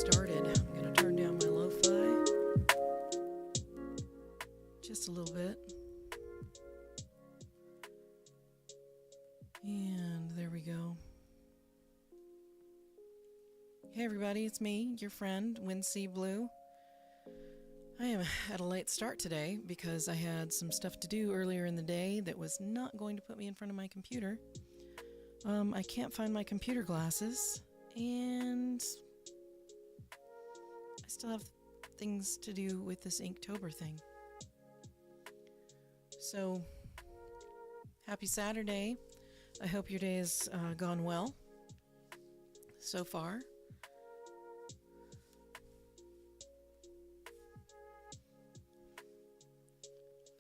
started. I'm going to turn down my lo-fi just a little bit. And there we go. Hey everybody, it's me, your friend, Windsea Blue. I am at a late start today because I had some stuff to do earlier in the day that was not going to put me in front of my computer. I can't find my computer glasses, and I still have things to do with this Inktober thing. So, happy Saturday. I hope your day has gone well so far.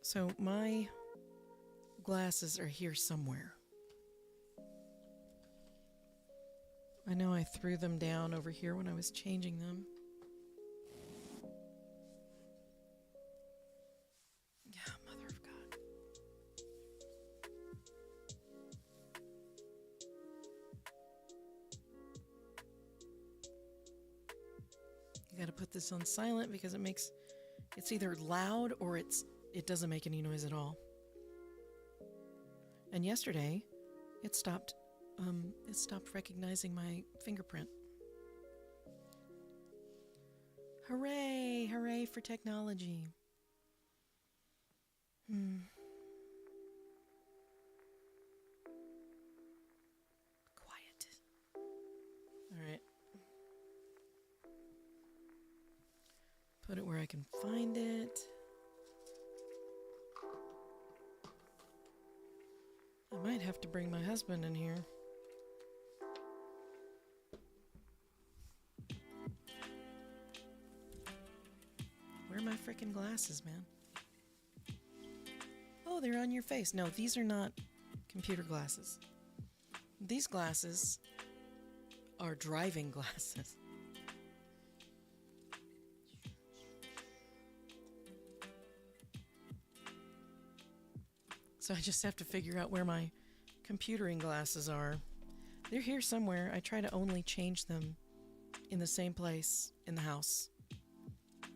So my glasses are here somewhere. I know I threw them down over here when I was changing them. Yeah, mother of God. You gotta put this on silent because it's either loud or it doesn't make any noise at all. And yesterday, it stopped recognizing my fingerprint. Hooray! Hooray for technology. Quiet. All right. Put it where I can find it. I might have to bring my husband in here. Where are my frickin' glasses, man? Oh, they're on your face. No, these are not computer glasses. These glasses are driving glasses. So I just have to figure out where my computering glasses are. They're here somewhere. I try to only change them in the same place in the house.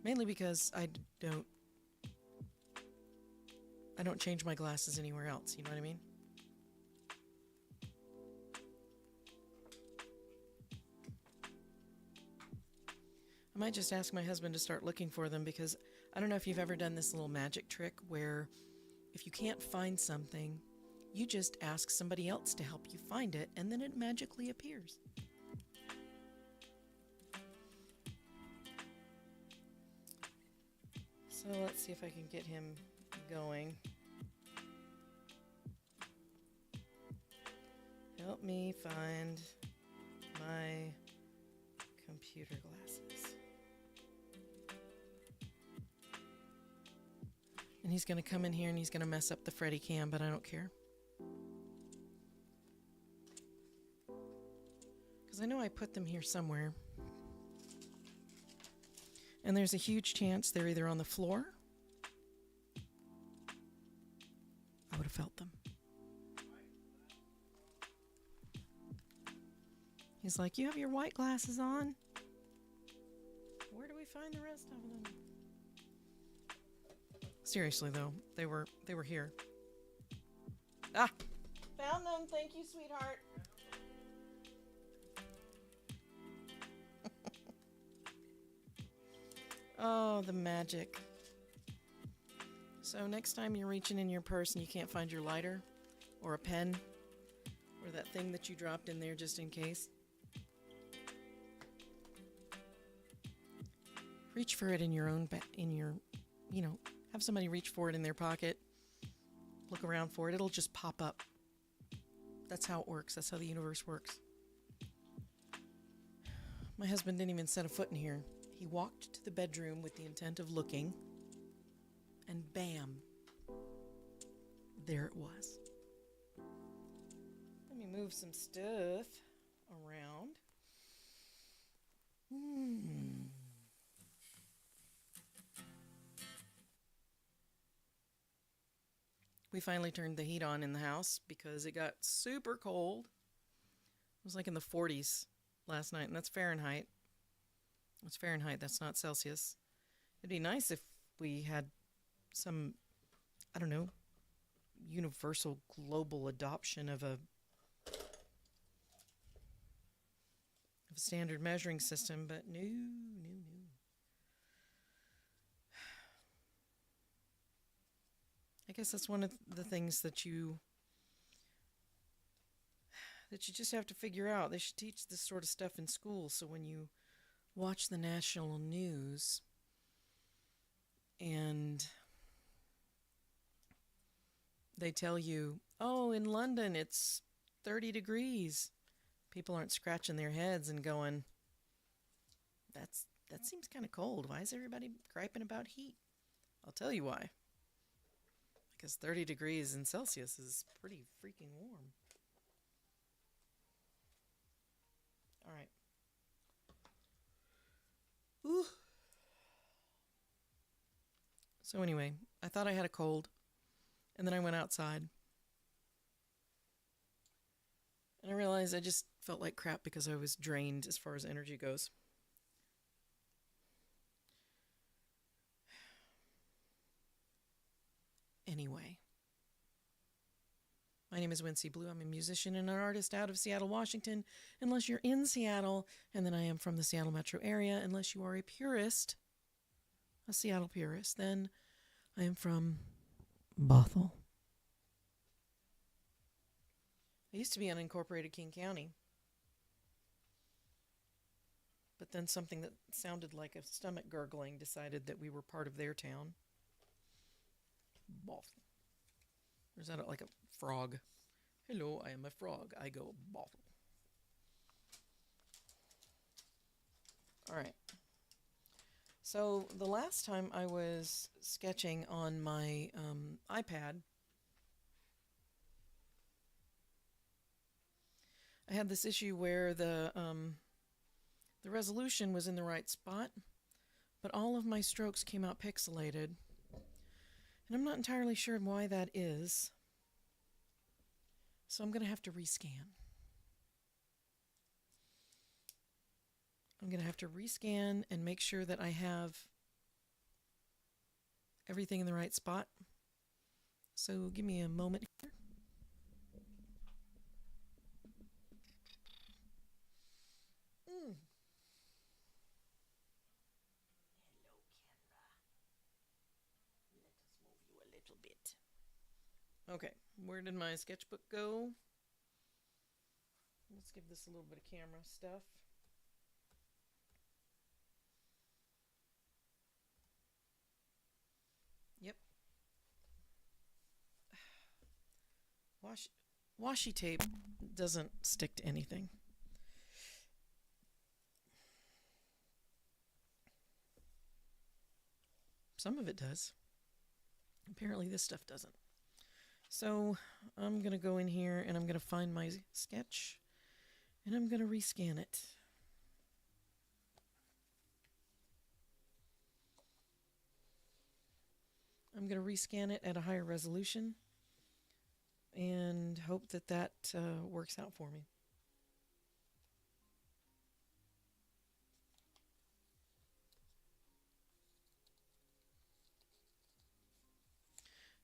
Mainly because I don't change my glasses anywhere else, you know what I mean? I might just ask my husband to start looking for them because I don't know if you've ever done this little magic trick where if you can't find something, you just ask somebody else to help you find it, and then it magically appears. So let's see if I can get him going. Help me find my computer glasses. And he's going to come in here and he's going to mess up the Freddy cam, but I don't care. Because I know I put them here somewhere. And there's a huge chance they're either on the floor. I would have felt them. He's like, you have your white glasses on? Where do we find the rest of them? Seriously though, they were here. Ah! Found them, thank you, sweetheart. Oh, the magic. So next time you're reaching in your purse and you can't find your lighter or a pen or that thing that you dropped in there just in case, reach for it in your own have somebody reach for it in their pocket, look around for it, it'll just pop up. That's how it works. That's how the universe works. My husband didn't even set a foot in here. He walked to the bedroom with the intent of looking, and bam, there it was. Let me move some stuff around. We finally turned the heat on in the house because it got super cold. It was like in the 40s last night, and that's Fahrenheit. It's Fahrenheit. That's not Celsius. It'd be nice if we had some, I don't know, universal global adoption of a standard measuring system, but no, no, no. I guess that's one of the things that you just have to figure out. They should teach this sort of stuff in school, so when you watch the national news and they tell you, oh, in London it's 30 degrees, people aren't scratching their heads and going, that seems kind of cold. Why is everybody griping about heat? I'll tell you why. Because 30 degrees in Celsius is pretty freaking warm. All right. Ooh. So anyway, I thought I had a cold, and then I went outside. And I realized I just felt like crap because I was drained as far as energy goes. Anyway, my name is Wincy Blue. I'm a musician and an artist out of Seattle, Washington, unless you're in Seattle, and then I am from the Seattle metro area. Unless you are a purist, a Seattle purist, then I am from Bothell. I used to be unincorporated King County, but then something that sounded like a stomach gurgling decided that we were part of their town. Bothell. Or is that like a frog? Hello, I am a frog. I go Bothell. All right. So the last time I was sketching on my iPad, I had this issue where the resolution was in the right spot, but all of my strokes came out pixelated. And I'm not entirely sure why that is. So I'm going to have to rescan. I'm going to have to rescan and make sure that I have everything in the right spot. So give me a moment here. Hello, camera. Let us move you a little bit. Okay, where did my sketchbook go? Let's give this a little bit of camera stuff. Yep. Washi tape doesn't stick to anything. Some of it does. Apparently this stuff doesn't. So I'm going to go in here and I'm going to find my sketch and I'm going to rescan it. I'm going to rescan it at a higher resolution and hope that that works out for me.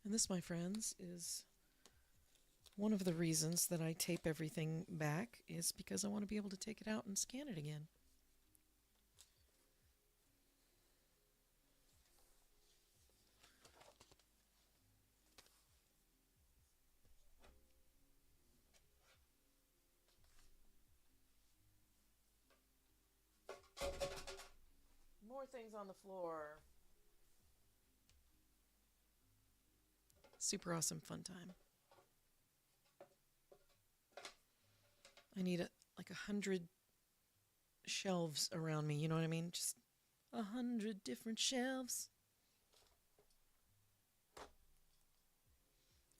And this, my friends, is one of the reasons that I tape everything back, is because I want to be able to take it out and scan it again. More things on the floor. Super awesome fun time. I need like 100 shelves around me, you know what I mean? Just 100 different shelves.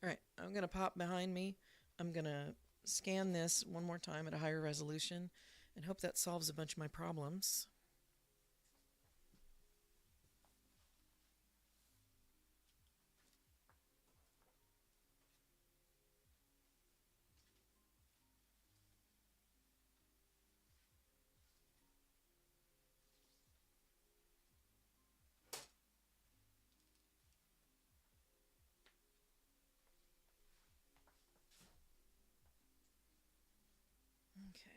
All right, I'm going to pop behind me. I'm going to scan this one more time at a higher resolution and hope that solves a bunch of my problems. Okay.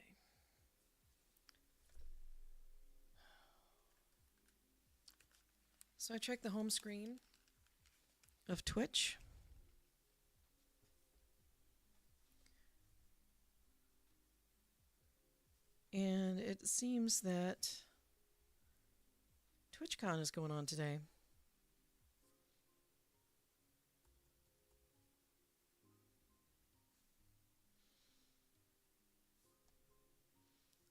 So I checked the home screen of Twitch. And it seems that TwitchCon is going on today.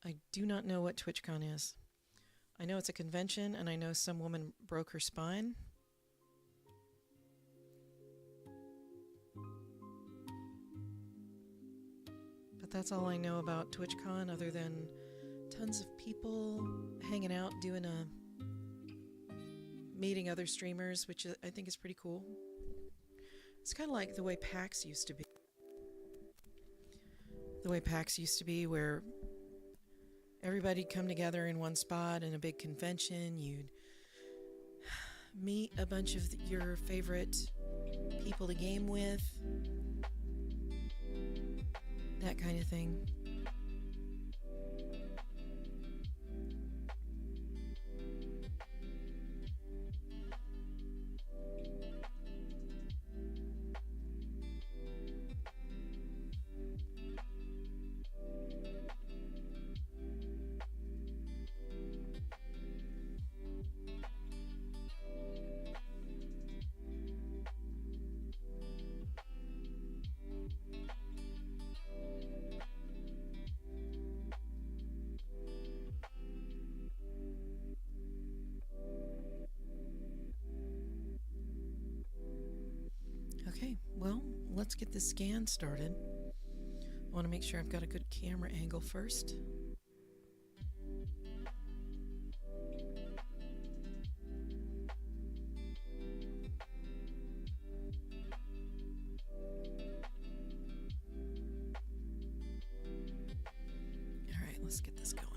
I do not know what TwitchCon is. I know it's a convention, and I know some woman broke her spine. But that's all I know about TwitchCon, other than tons of people hanging out, meeting other streamers, which I think is pretty cool. It's kind of like the way PAX used to be. The way PAX used to be, where everybody'd come together in one spot in a big convention. You'd meet a bunch of your favorite people to game with. That kind of thing. Okay, well, let's get this scan started. I want to make sure I've got a good camera angle first. All right, let's get this going.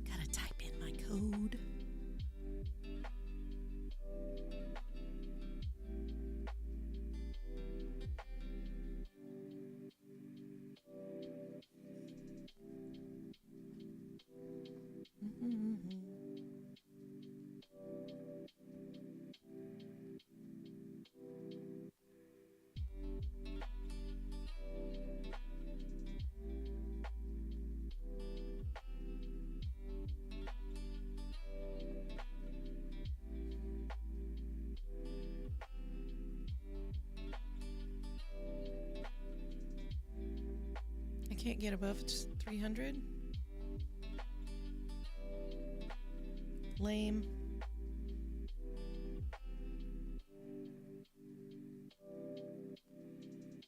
Gotta type in my code. I can't get above 300. Lame.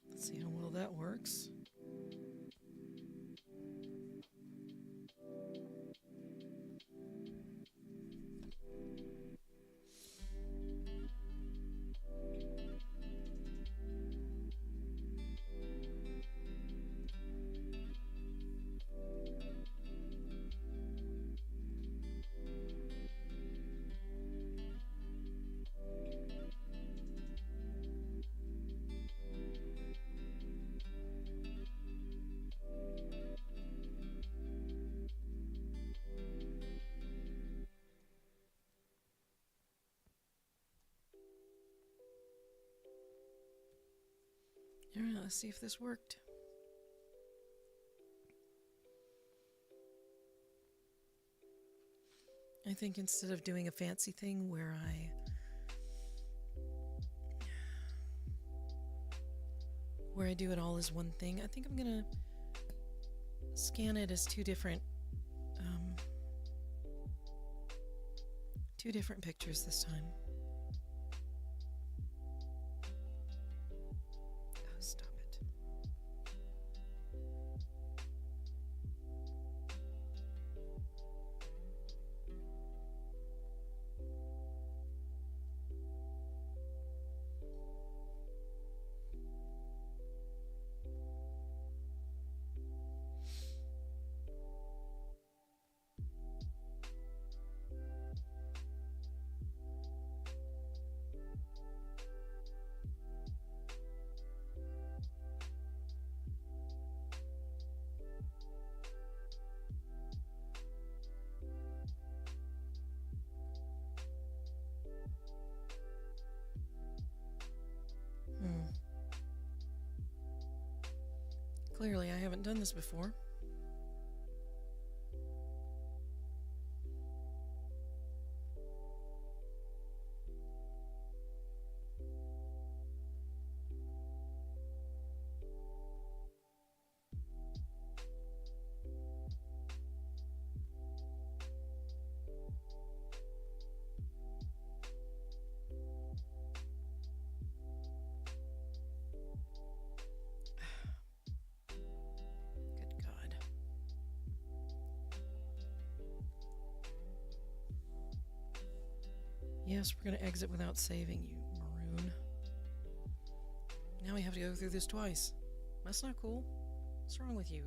Let's see how well that works. All right, let's see if this worked. I think instead of doing a fancy thing where I do it all as one thing, I think I'm gonna scan it as two different pictures this time. Oh, stop it. Clearly, I haven't done this before. Good God. Yes, we're going to exit without saving, you maroon. Now we have to go through this twice. That's not cool. What's wrong with you?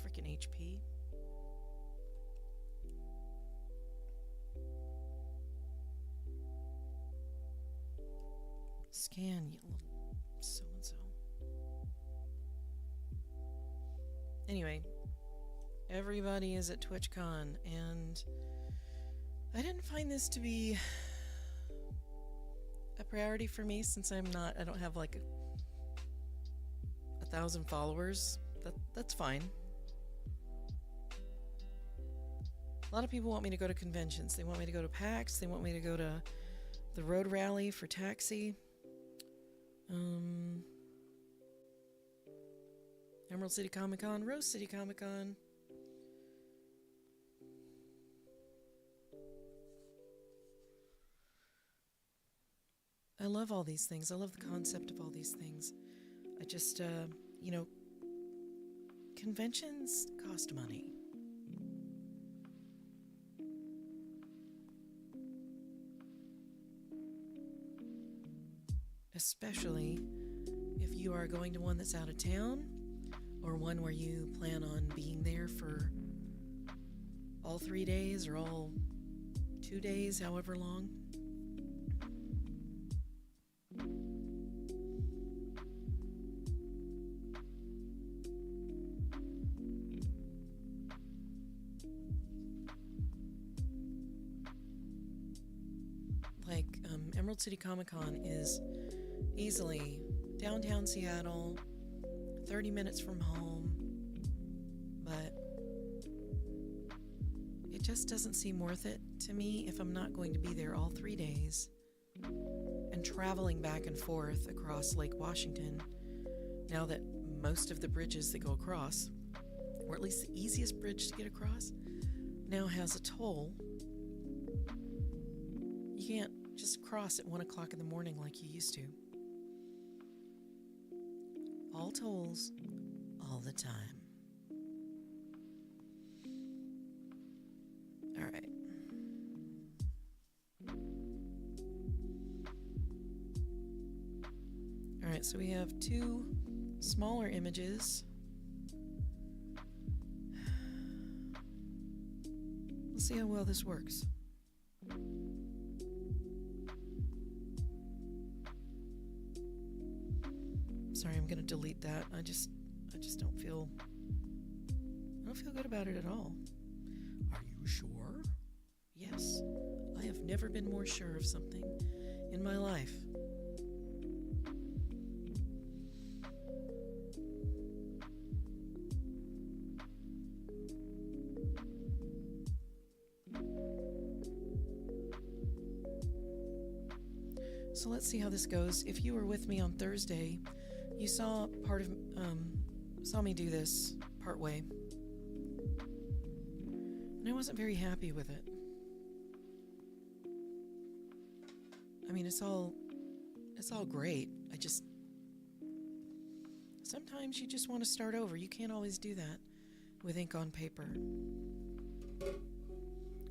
Freaking HP. Scan, you little so-and-so. Anyway, everybody is at TwitchCon, and I didn't find this to be a priority for me since I don't have like 1,000 followers. That's fine. A lot of people want me to go to conventions. They want me to go to PAX. They want me to go to the road rally for Taxi. Emerald City Comic Con, Rose City Comic Con. I love all these things. I love the concept of all these things. I just, conventions cost money. Especially if you are going to one that's out of town or one where you plan on being there for all 3 days or all 2 days, however long. Like, Emerald City Comic Con is easily downtown Seattle, 30 minutes from home, but it just doesn't seem worth it to me if I'm not going to be there all 3 days and traveling back and forth across Lake Washington. Now that most of the bridges that go across, or at least the easiest bridge to get across, now has a toll. You can't just cross at 1 o'clock in the morning like you used to. All tolls, all the time. All right. All right, so we have 2 smaller images. Let's see how well this works. Sorry, I'm going to delete that. I just don't feel good about it at all. Are you sure? Yes. I have never been more sure of something in my life. So let's see how this goes. If you were with me on Thursday, you saw saw me do this part way, and I wasn't very happy with it. I mean, it's all great. Sometimes you just want to start over. You can't always do that with ink on paper.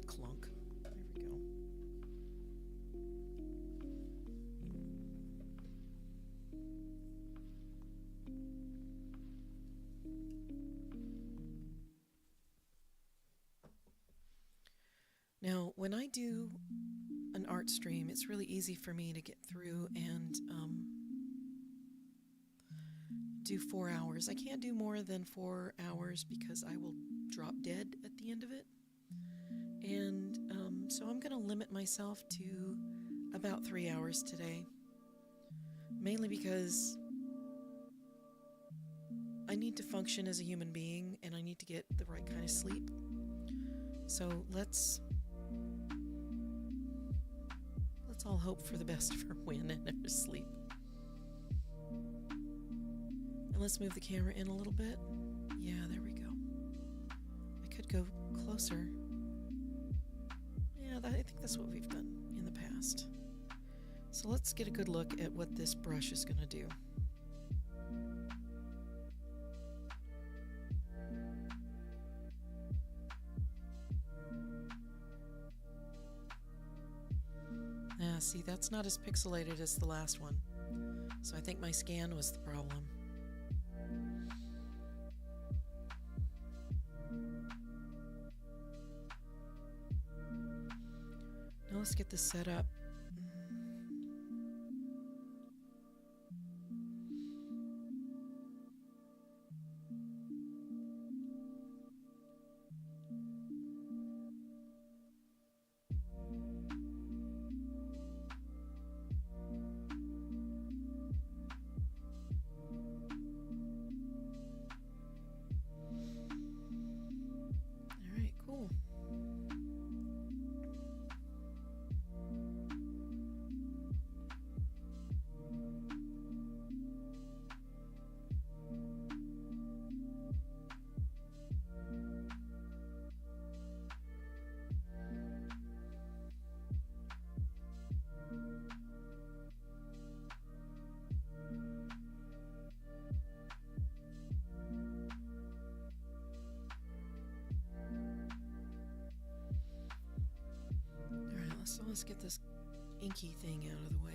Clunk. There we go. Now, when I do an art stream, it's really easy for me to get through and do 4 hours. I can't do more than 4 hours because I will drop dead at the end of it. And so I'm going to limit myself to about 3 hours today. Mainly because I need to function as a human being, and I need to get the right kind of sleep. So let's all hope for the best for Win and her sleep. And let's move the camera in a little bit. Yeah, there we go. I could go closer. Yeah, I think that's what we've done in the past. So let's get a good look at what this brush is going to do. See, that's not as pixelated as the last one. So I think my scan was the problem. Now let's get this set up. So let's get this inky thing out of the way.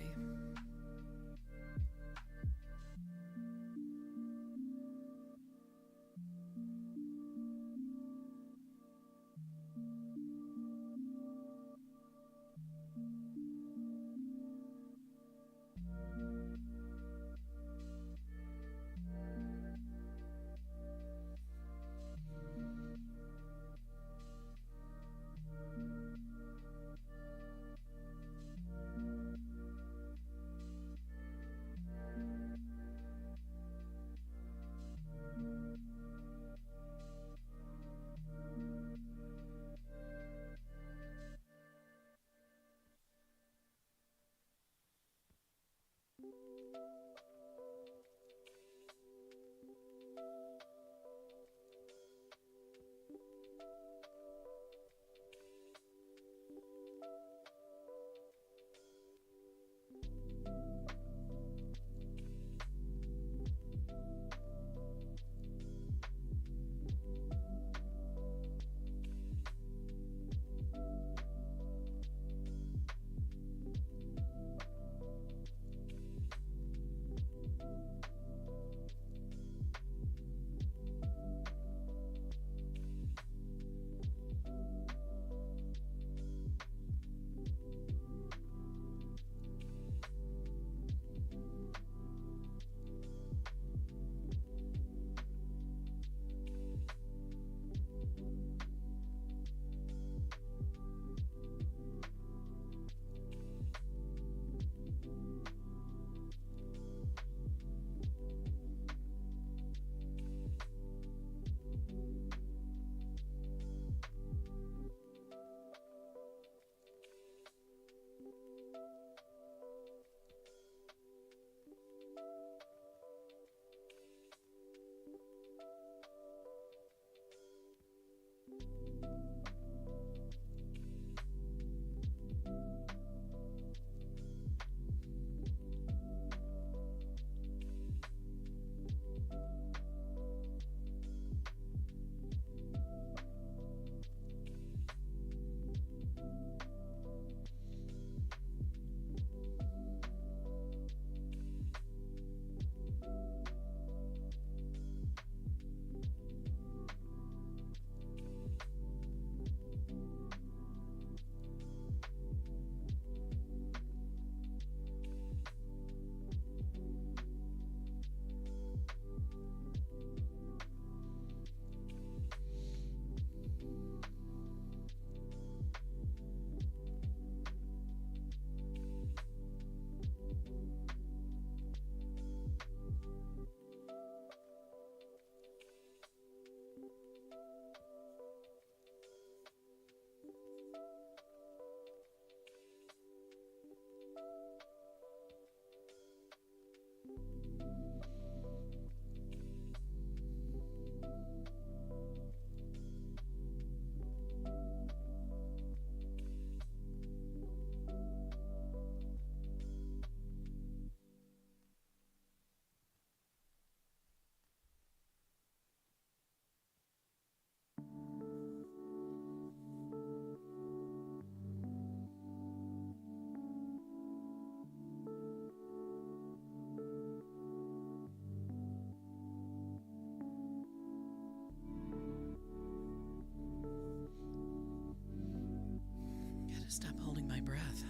stop holding my breath.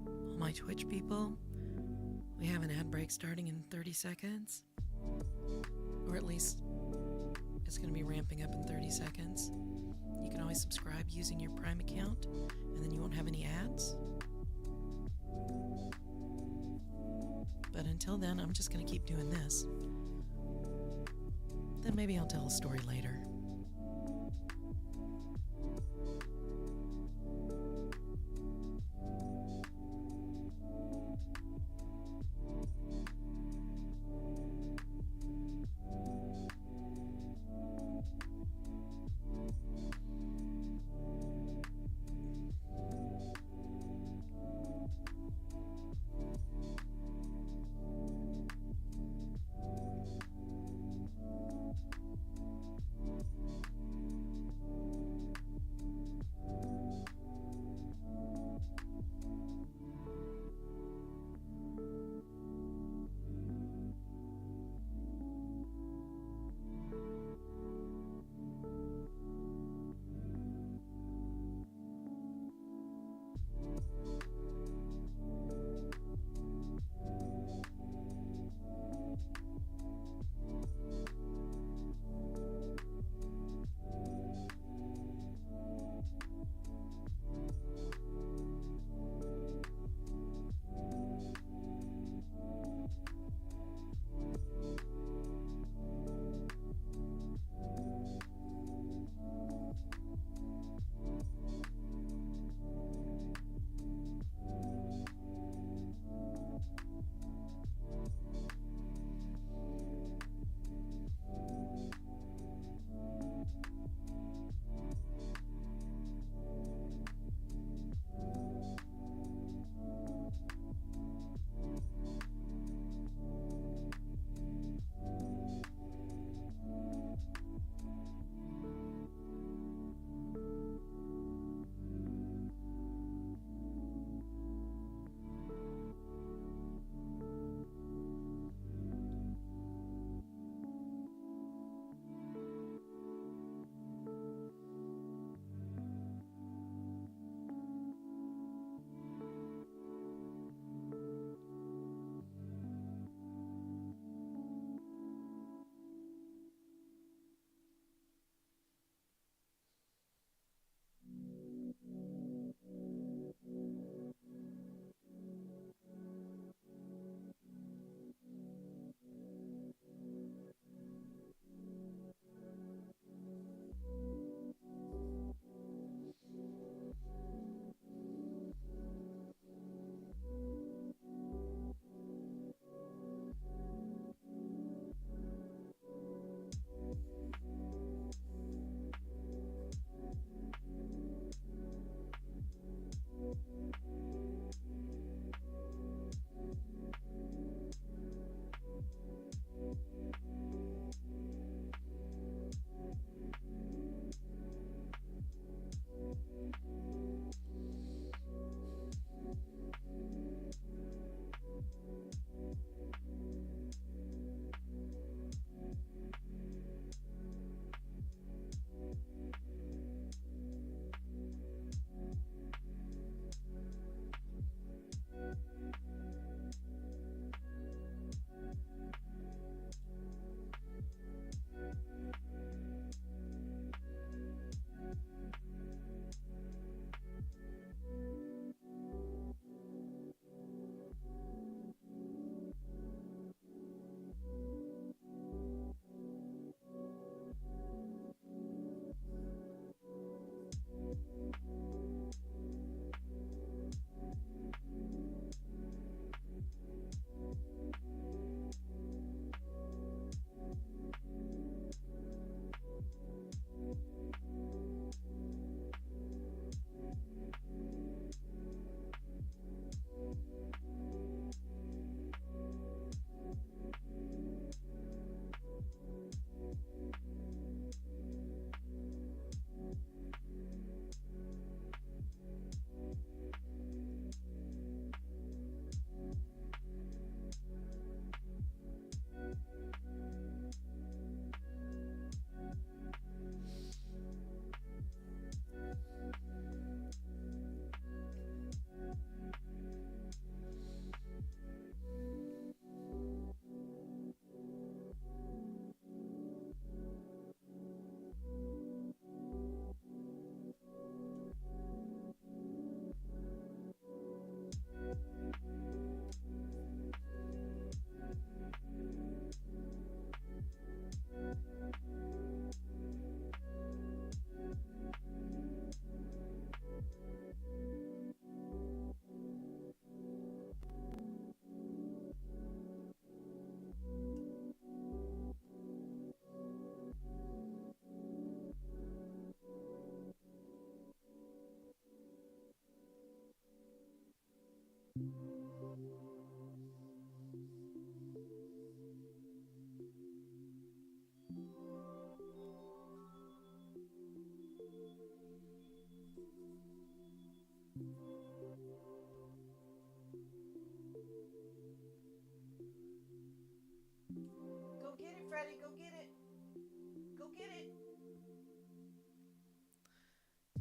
All my Twitch people, we have an ad break starting in 30 seconds. Or at least it's going to be ramping up in 30 seconds. You can always subscribe using your Prime account, and then you won't have any ads. But until then, I'm just going to keep doing this. Then maybe I'll tell a story later.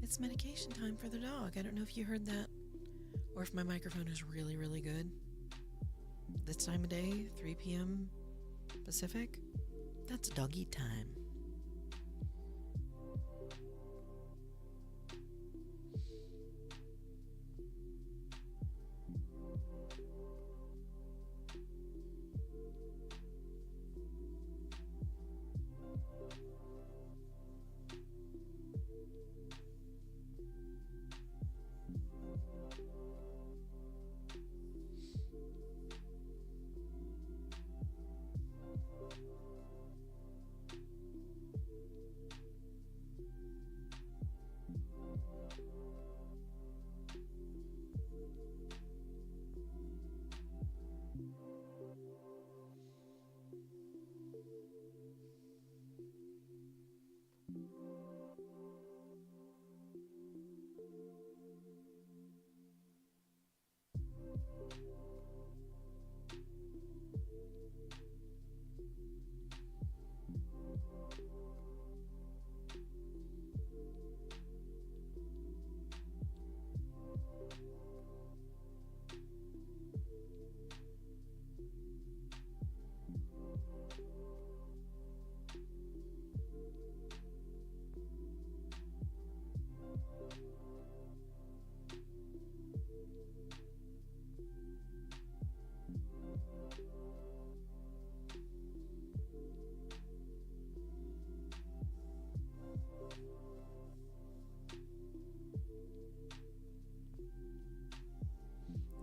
It's medication time for the dog. I don't know if you heard that or if my microphone is really, really good. This time of day, 3 p.m. Pacific, that's doggy time.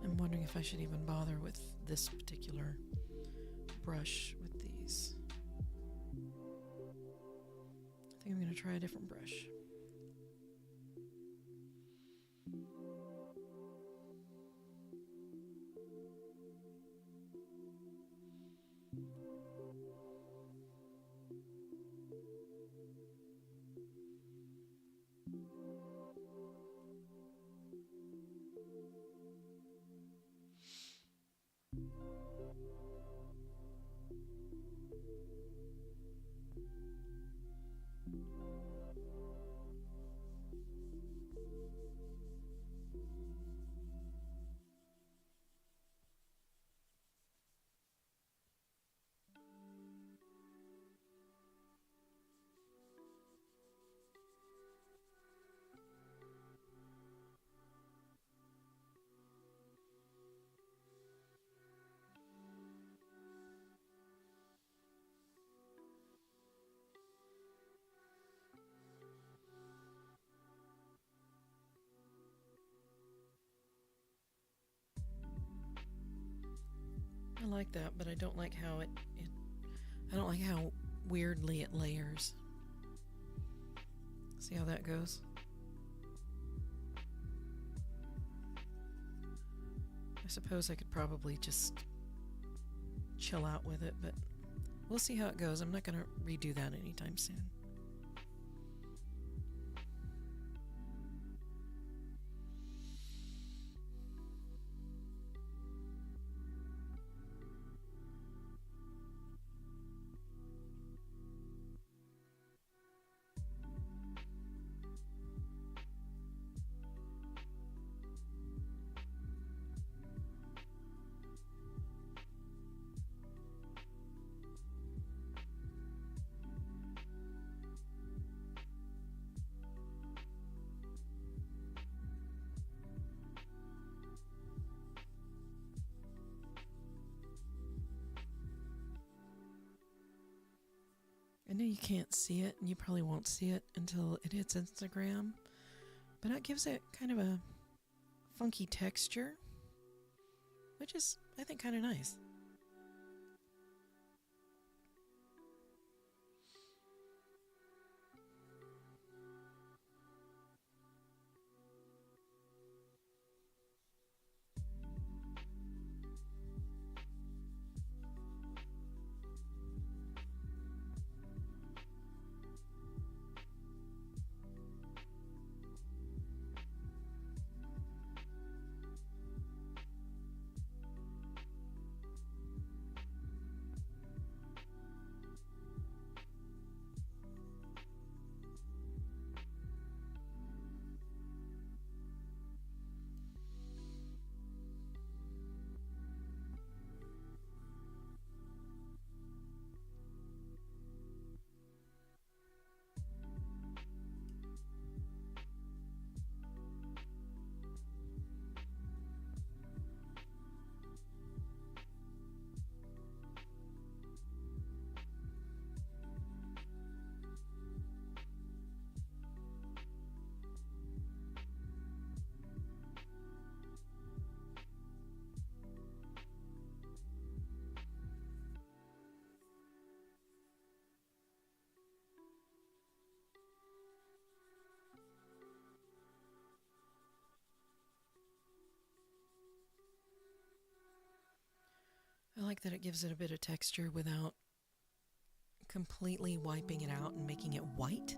I'm wondering if I should even bother with this particular brush with these. I think I'm going to try a different brush. I like that, but I don't like how I don't like how weirdly it layers. See how that goes? I suppose I could probably just chill out with it, but we'll see how it goes. I'm not going to redo that anytime soon. I know you can't see it, and you probably won't see it until it hits Instagram, but that gives it kind of a funky texture, which is, I think, kind of nice. like that it gives it a bit of texture without completely wiping it out and making it white.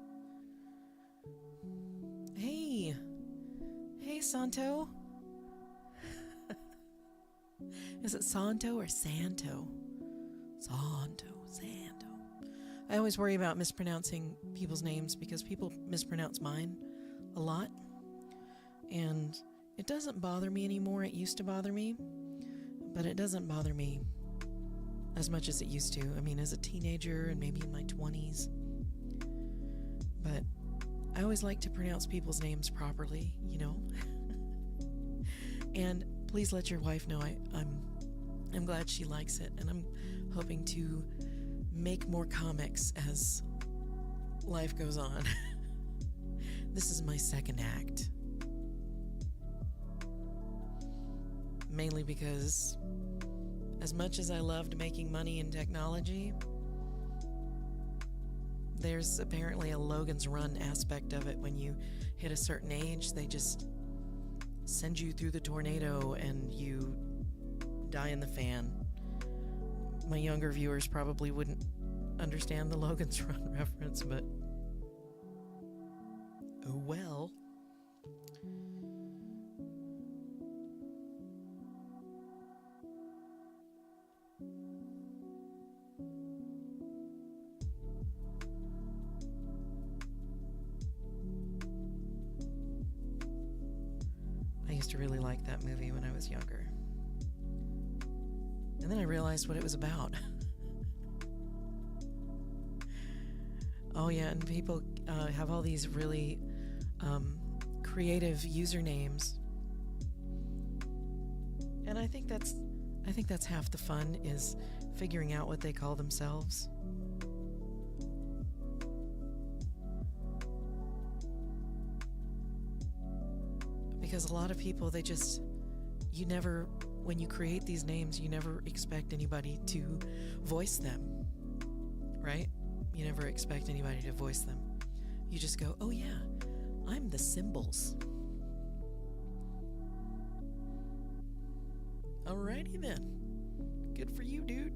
Hey! Hey, Santo! Is it Santo or Santo? Santo. I always worry about mispronouncing people's names because people mispronounce mine a lot. And it doesn't bother me anymore. It used to bother me, but it doesn't bother me as much as it used to. I mean, as a teenager and maybe in my 20s. But I always like to pronounce people's names properly, you know. And please let your wife know I'm glad she likes it, and I'm hoping to make more comics as life goes on. This is my second act. Mainly because as much as I loved making money in technology, there's apparently a Logan's Run aspect of it. When you hit a certain age, they just send you through the tornado and you die in the fan. My younger viewers probably wouldn't understand the Logan's Run reference, but oh well. I used to really like that movie when I was younger. And then I realized what it was about. Oh yeah, and people have all these really creative usernames, and I think that's half the fun, is figuring out what they call themselves. Because a lot of people, when you create these names, you never expect anybody to voice them, right? You never expect anybody to voice them. You just go, oh yeah, I'm the symbols. Alrighty then. Good for you, dude.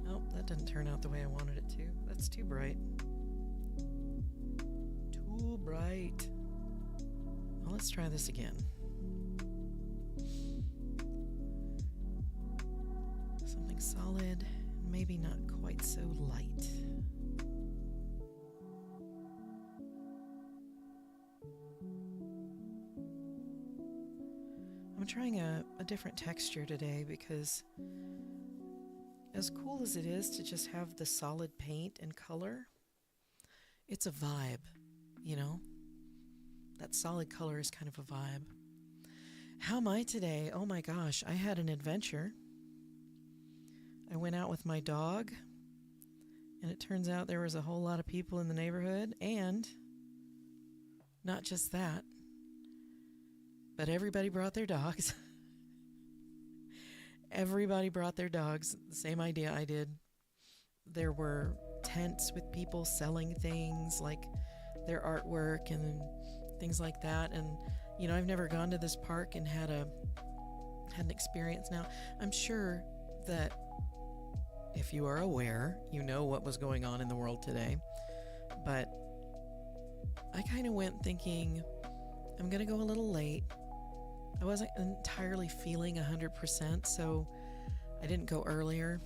Oh, that didn't turn out the way I wanted it to. That's too bright. Too bright. Well, let's try this again. Something solid, maybe not quite so light. I'm trying a different texture today because as cool as it is to just have the solid paint and color, it's a vibe, you know? That solid color is kind of a vibe. How am I today? Oh my gosh, I had an adventure. I went out with my dog, and it turns out there was a whole lot of people in the neighborhood, and not just that, but everybody brought their dogs. Everybody brought their dogs. The same idea I did. There were tents with people selling things like their artwork and things like that. And, you know, I've never gone to this park and had an experience. Now, I'm sure that if you are aware, you know what was going on in the world today. But I kind of went thinking, I'm going to go a little late. I wasn't entirely feeling 100%, so I didn't go earlier.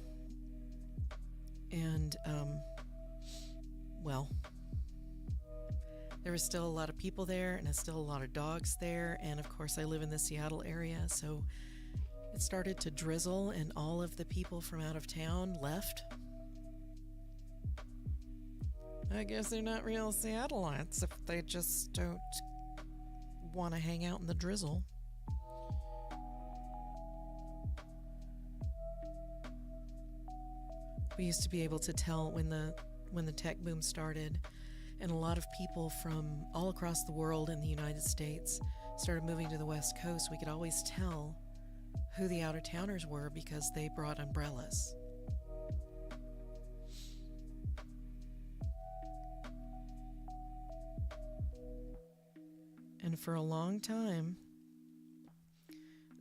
And, well, there was still a lot of people there, and there's still a lot of dogs there. And of course, I live in the Seattle area, so it started to drizzle, and all of the people from out of town left. I guess they're not real Seattleites if they just don't want to hang out in the drizzle. We used to be able to tell when the tech boom started, and a lot of people from all across the world in the United States started moving to the West Coast. We could always tell who the out-of-towners were because they brought umbrellas. And for a long time,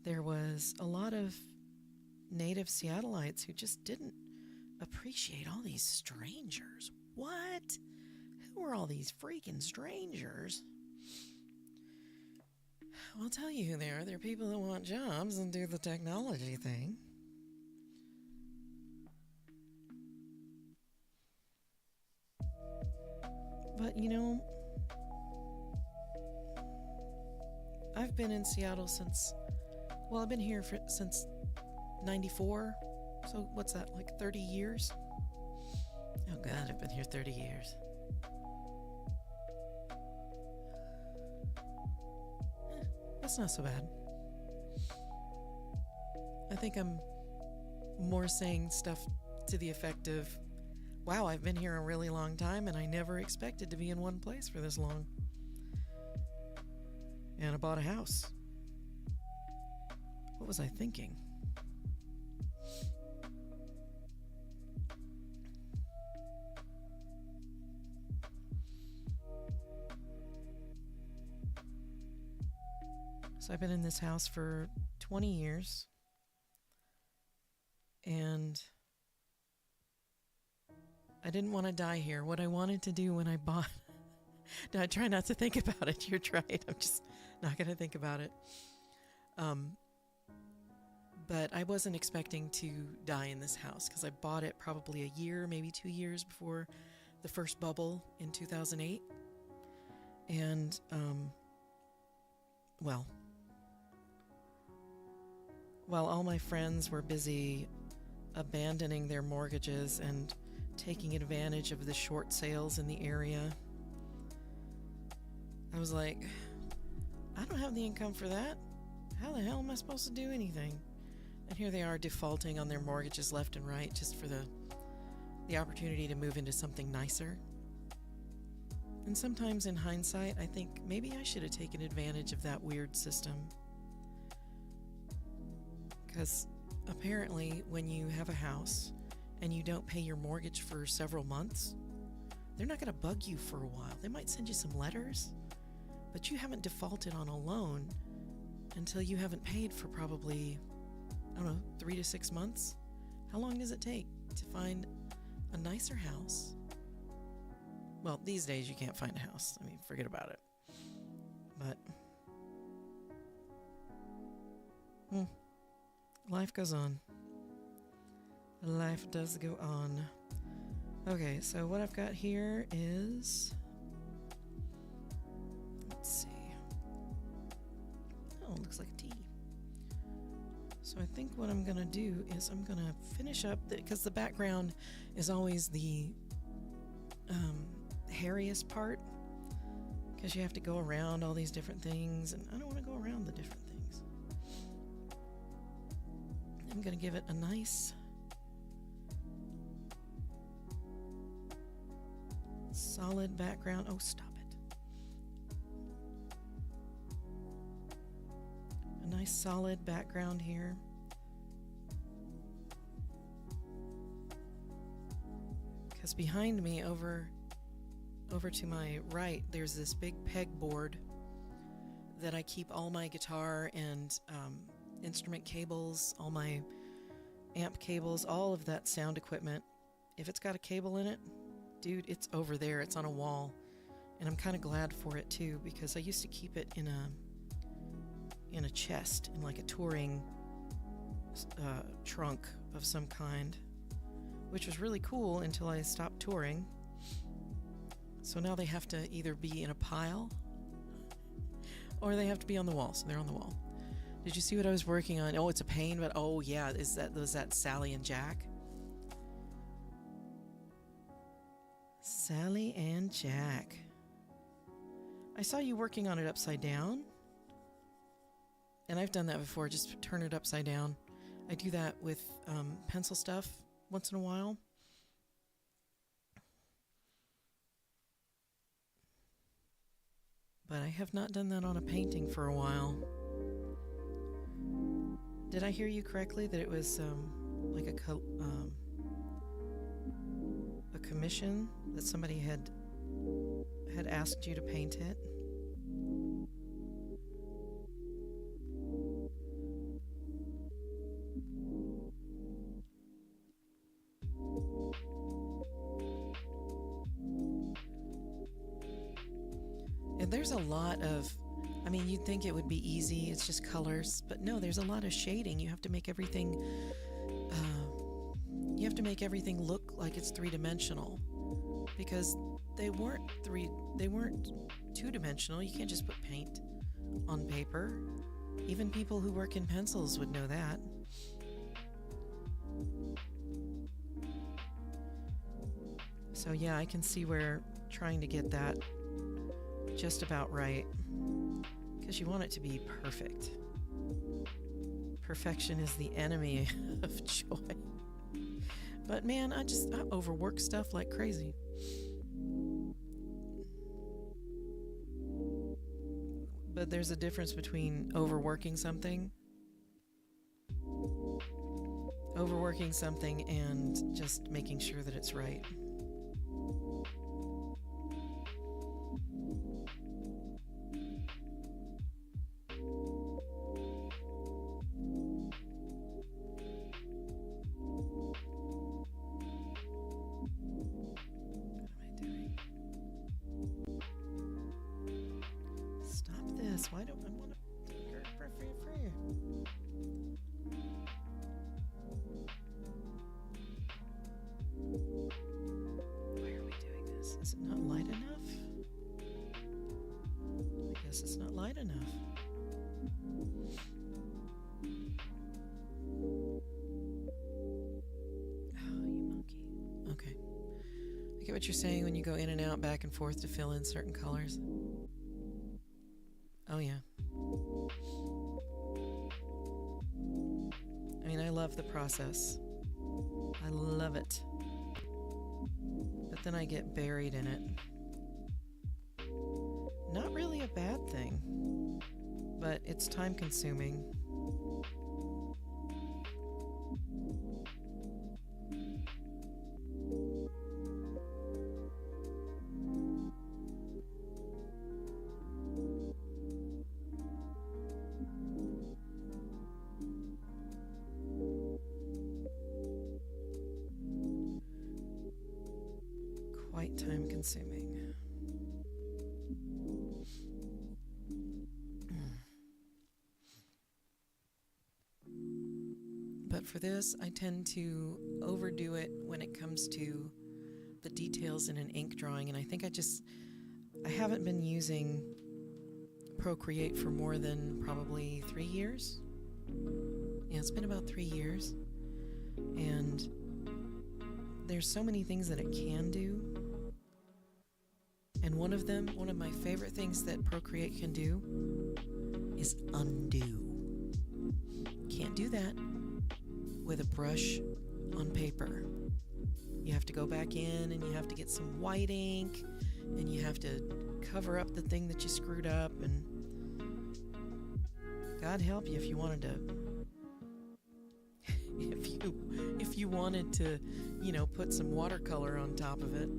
there was a lot of native Seattleites who just didn't appreciate all these strangers. What? Who are all these freaking strangers? Well, I'll tell you who they are. They're people that want jobs and do the technology thing. But, you know, I've been in Seattle since, well, I've been here since 94. So what's that, like 30 years? Oh, God, I've been here 30 years. That's not so bad. I think I'm more saying stuff to the effect of, wow, I've been here a really long time and I never expected to be in one place for this long. And I bought a house. What was I thinking? So I've been in this house for 20 years. And I didn't want to die here. What I wanted to do when I bought... I try not to think about it. You're right. I'm just not going to think about it. But I wasn't expecting to die in this house because I bought it probably a year, maybe 2 years before the first bubble in 2008. And, well, while all my friends were busy abandoning their mortgages and taking advantage of the short sales in the area, I was like, I don't have the income for that. How the hell am I supposed to do anything? And here they are defaulting on their mortgages left and right just for the opportunity to move into something nicer. And sometimes in hindsight, I think maybe I should have taken advantage of that weird system. Because apparently when you have a house and you don't pay your mortgage for several months, they're not going to bug you for a while. They might send you some letters, but you haven't defaulted on a loan until you haven't paid for probably, I don't know, 3 to 6 months. How long does it take to find a nicer house? Well, these days you can't find a house. I mean, forget about it. But life goes on. Life does go on. Okay, so what I've got here is, let's see. Oh, it looks like a T. So I think what I'm gonna do is I'm gonna finish up, because the background is always the hairiest part, because you have to go around all these different things, and I don't want to go around the different things. I'm gonna give it a nice solid background. Oh, stop it. A nice solid background here. Because behind me, over to my right, there's this big pegboard that I keep all my guitar and instrument cables, all my amp cables, all of that sound equipment. If it's got a cable in it, dude, it's over there. It's on a wall. And I'm kind of glad for it too, because I used to keep it in a chest, in like a touring trunk of some kind, which was really cool until I stopped touring. So now they have to either be in a pile or they have to be on the wall. So they're on the wall. Did you see what I was working on? Oh, it's a pain, but oh yeah, was that Sally and Jack? Sally and Jack. I saw you working on it upside down. And I've done that before, just turn it upside down. I do that with pencil stuff once in a while. But I have not done that on a painting for a while. Did I hear you correctly that it was like a commission that somebody had asked you to paint it? there's a lot of, I mean, you'd think it would be easy, it's just colors, but no, there's a lot of shading. You have to make everything, look like it's three-dimensional, because they weren't two-dimensional. You can't just put paint on paper. Even people who work in pencils would know that. So yeah, I can see where trying to get that just about right, because you want it to be perfect. Perfection is the enemy of joy. But man, I overwork stuff like crazy. But there's a difference between overworking something and just making sure that it's right. Why don't I want to take her free? Why are we doing this? Is it not light enough? I guess it's not light enough. Oh, you monkey. Okay. I get what you're saying when you go in and out, back and forth to fill in certain colors. Oh, yeah. I mean, I love the process. I love it. But then I get buried in it. Not really a bad thing, but it's time consuming. Quite time consuming. But for this, I tend to overdo it when it comes to the details in an ink drawing, and I think I haven't been using Procreate for more than probably 3 years. Yeah, it's been about 3 years, and there's so many things that it can do. And one of my favorite things that Procreate can do is undo. Can't do that with a brush on paper. You have to go back in and you have to get some white ink and you have to cover up the thing that you screwed up, and God help you if you wanted to if you wanted to, put some watercolor on top of it.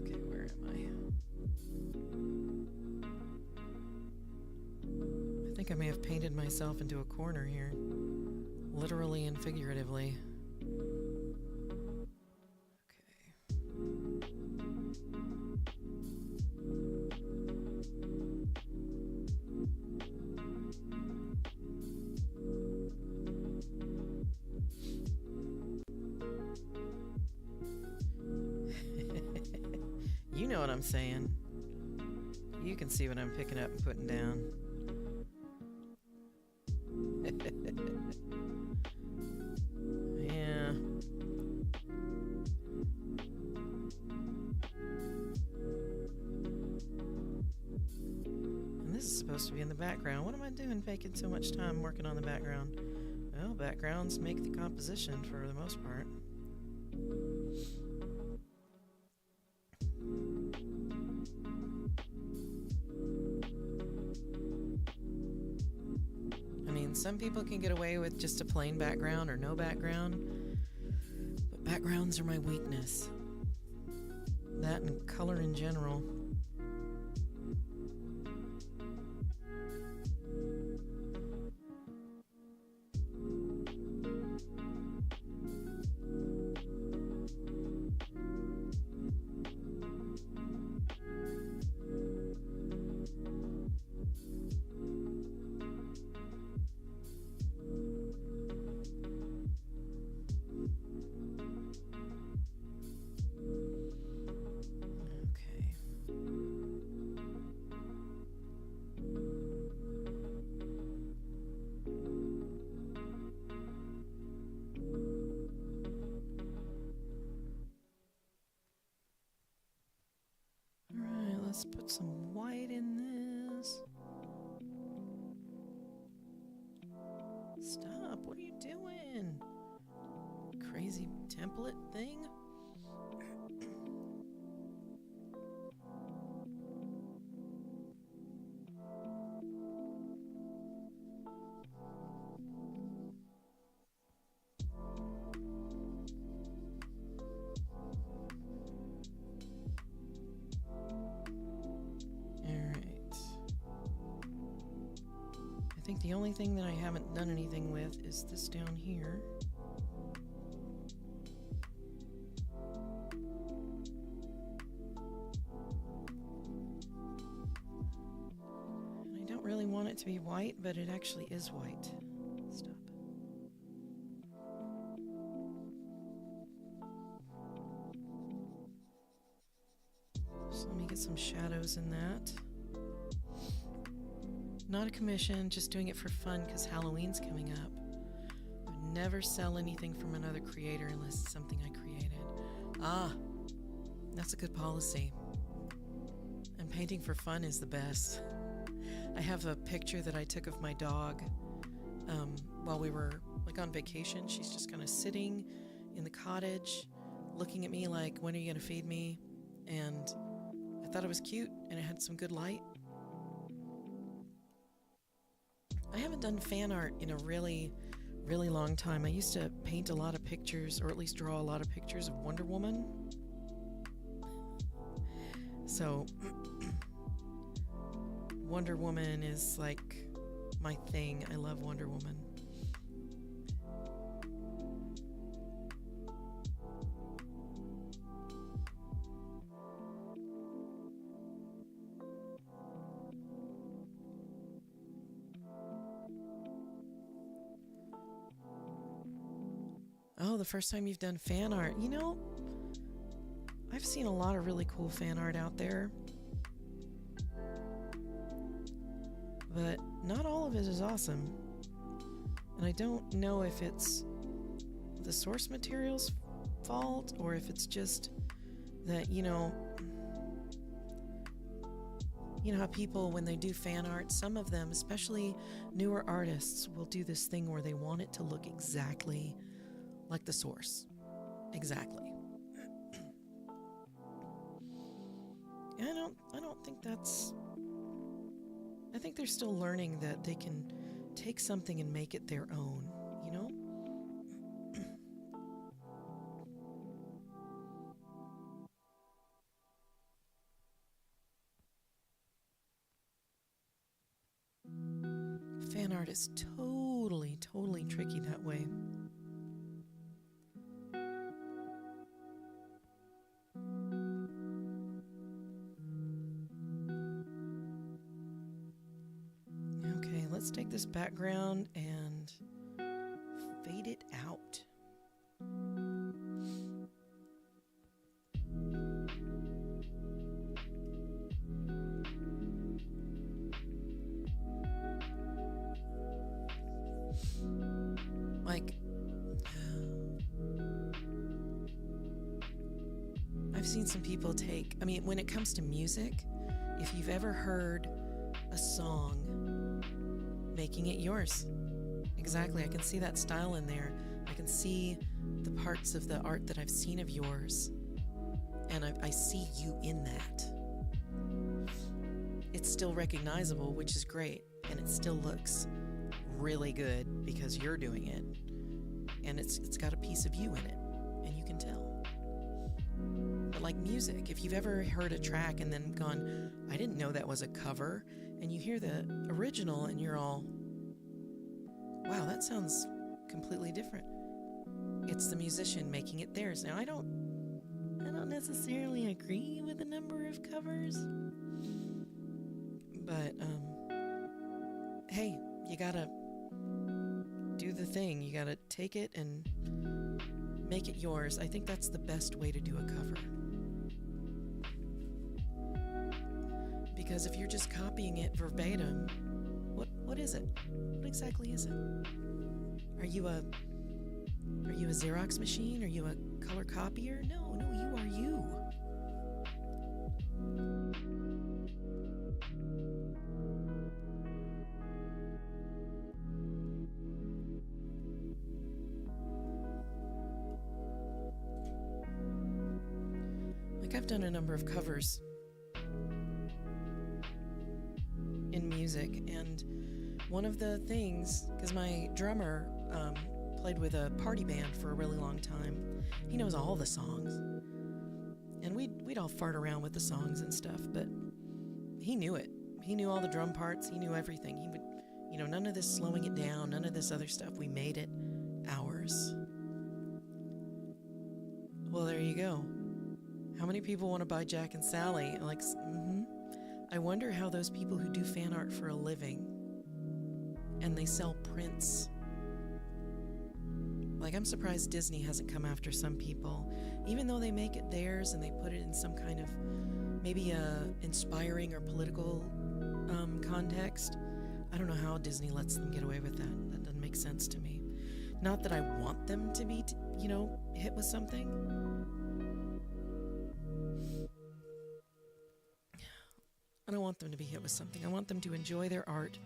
Okay, where am I? I think I may have painted myself into a corner here, literally and figuratively. You know what I'm saying. You can see what I'm picking up and putting down. Yeah. And this is supposed to be in the background. What am I doing taking so much time working on the background? Well, backgrounds make the composition for the most part. Some people can get away with just a plain background or no background, but backgrounds are my weakness. That and color in general. Let's put some white in this. Stop, what are you doing? Crazy template thing? I think the only thing that I haven't done anything with is this down here. And I don't really want it to be white, but it actually is white. Stop. So let me get some shadows in that. Not a commission, just doing it for fun because Halloween's coming up. I would never sell anything from another creator unless it's something I created. Ah, that's a good policy. And painting for fun is the best. I have a picture that I took of my dog while we were like on vacation. She's just kind of sitting in the cottage looking at me like, when are you going to feed me? And I thought it was cute and it had some good light. I haven't done fan art in a really, really long time. I used to paint a lot of pictures, or at least draw a lot of pictures of Wonder Woman. So, Wonder Woman is like my thing. I love Wonder Woman. Oh, the first time you've done fan art. You know, I've seen a lot of really cool fan art out there, but not all of it is awesome. And I don't know if it's the source material's fault or if it's just that, you know how people, when they do fan art, some of them, especially newer artists, will do this thing where they want it to look exactly like the source. Exactly. I don't think that's... I think they're still learning that they can take something and make it their own, you know? Fan art is totally tricky that way. Let's take this background and fade it out. Like, I've seen some people take, when it comes to music, if you've ever heard a song, making it yours. Exactly, I can see that style in there. I can see the parts of the art that I've seen of yours, and I see you in that. It's still recognizable, which is great, and it still looks really good because you're doing it, and it's got a piece of you in it, and you can tell. But like music, if you've ever heard a track and then gone, I didn't know that was a cover, and you hear the original and you're all, wow, that sounds completely different. It's the musician making it theirs. Now I don't necessarily agree with the number of covers, but hey, you gotta do the thing. You gotta take it and make it yours. I think that's the best way to do a cover. Because if you're just copying it verbatim, what is it? What exactly is it? Are you a Xerox machine? Are you a color copier? No, you are you. Like, I've done a number of covers in music, and one of the things, because my drummer played with a party band for a really long time, he knows all the songs, and we'd all fart around with the songs and stuff, but he knew it. He knew all the drum parts. He knew everything. He would, none of this slowing it down, none of this other stuff. We made it ours. Well, there you go. How many people want to buy Jack and Sally? Like, I wonder how those people who do fan art for a living and they sell prints. Like, I'm surprised Disney hasn't come after some people, even though they make it theirs and they put it in some kind of maybe inspiring or political context. I don't know how Disney lets them get away with that. That doesn't make sense to me. Not that I want them to be, hit with something. I don't want them to be hit with something. I want them to enjoy their art,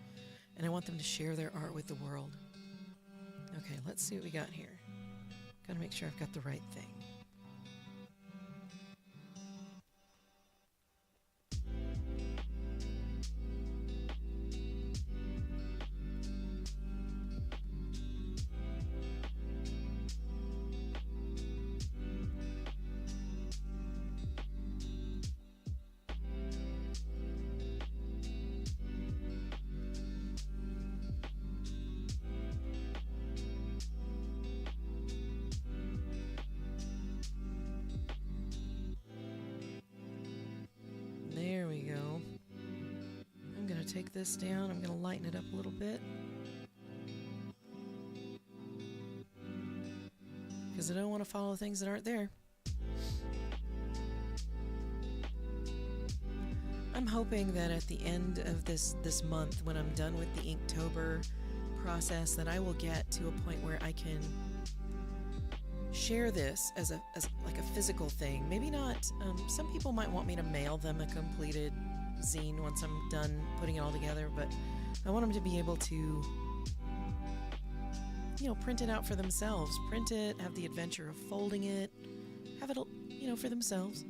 and I want them to share their art with the world. Okay, let's see what we got here. Gotta make sure I've got the right thing. There we go. I'm going to take this down. I'm going to lighten it up a little bit, because I don't want to follow things that aren't there. I'm hoping that at the end of this month, when I'm done with the Inktober process, that I will get to a point where I can share this as like a physical thing. Maybe not. Some people might want me to mail them a completed zine once I'm done putting it all together, but I want them to be able to, print it out for themselves. Print it, have the adventure of folding it, have it, for themselves.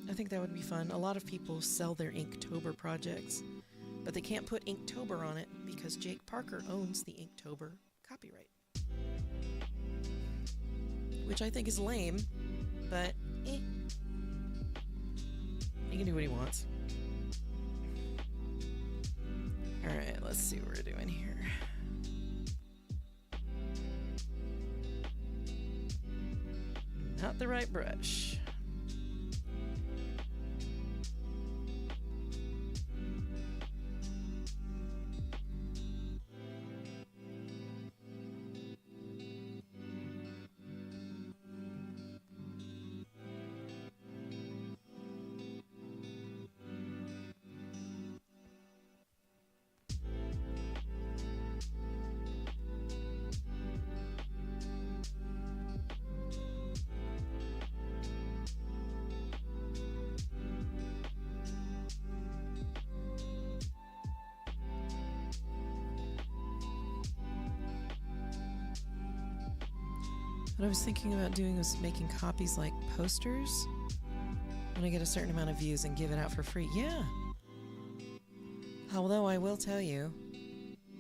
I think that would be fun. A lot of people sell their Inktober projects, but they can't put Inktober on it because Jake Parker owns the Inktober copyright. Which I think is lame, but he can do what he wants. Alright, let's see what we're doing here. Not the right brush. What I was thinking about doing was making copies like posters when I get a certain amount of views and give it out for free. Yeah. Although I will tell you,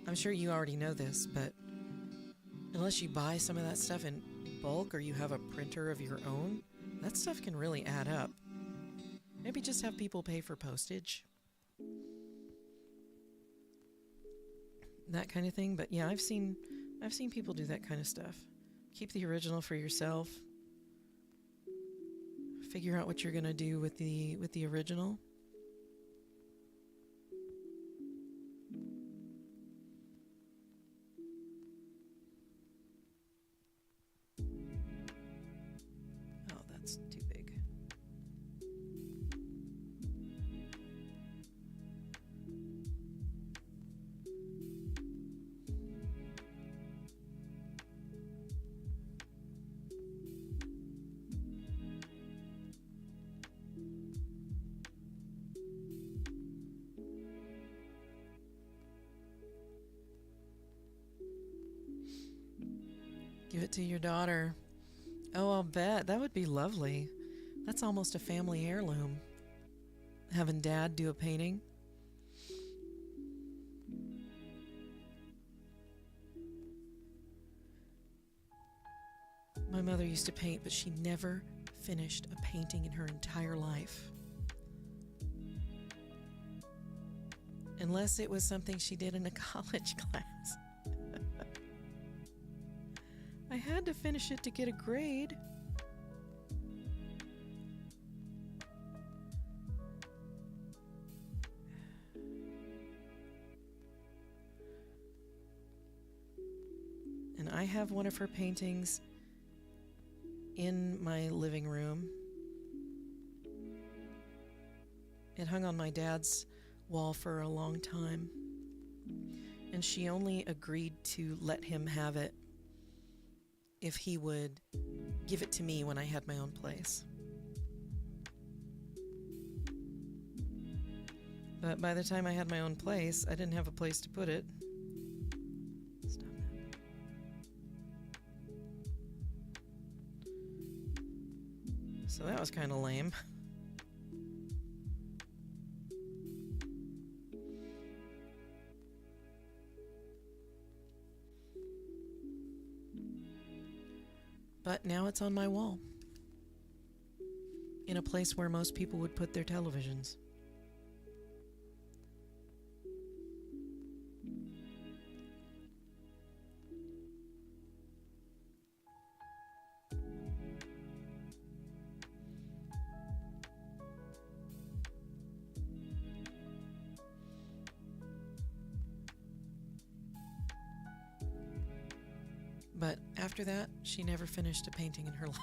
I'm sure you already know this, but unless you buy some of that stuff in bulk or you have a printer of your own, that stuff can really add up. Maybe just have people pay for postage. That kind of thing. But yeah, I've seen people do that kind of stuff. Keep the original for yourself. Figure out what you're going to do with the original. Oh, that's too big. Give it to your daughter. Oh, I'll bet. That would be lovely. That's almost a family heirloom, having Dad do a painting. My mother used to paint, but she never finished a painting in her entire life. Unless it was something she did in a college class. I had to finish it to get a grade. And I have one of her paintings in my living room. It hung on my dad's wall for a long time, and she only agreed to let him have it if he would give it to me when I had my own place. But by the time I had my own place, I didn't have a place to put it. Stop that. So that was kind of lame. But now it's on my wall, in a place where most people would put their televisions. But after that, she never finished a painting in her life.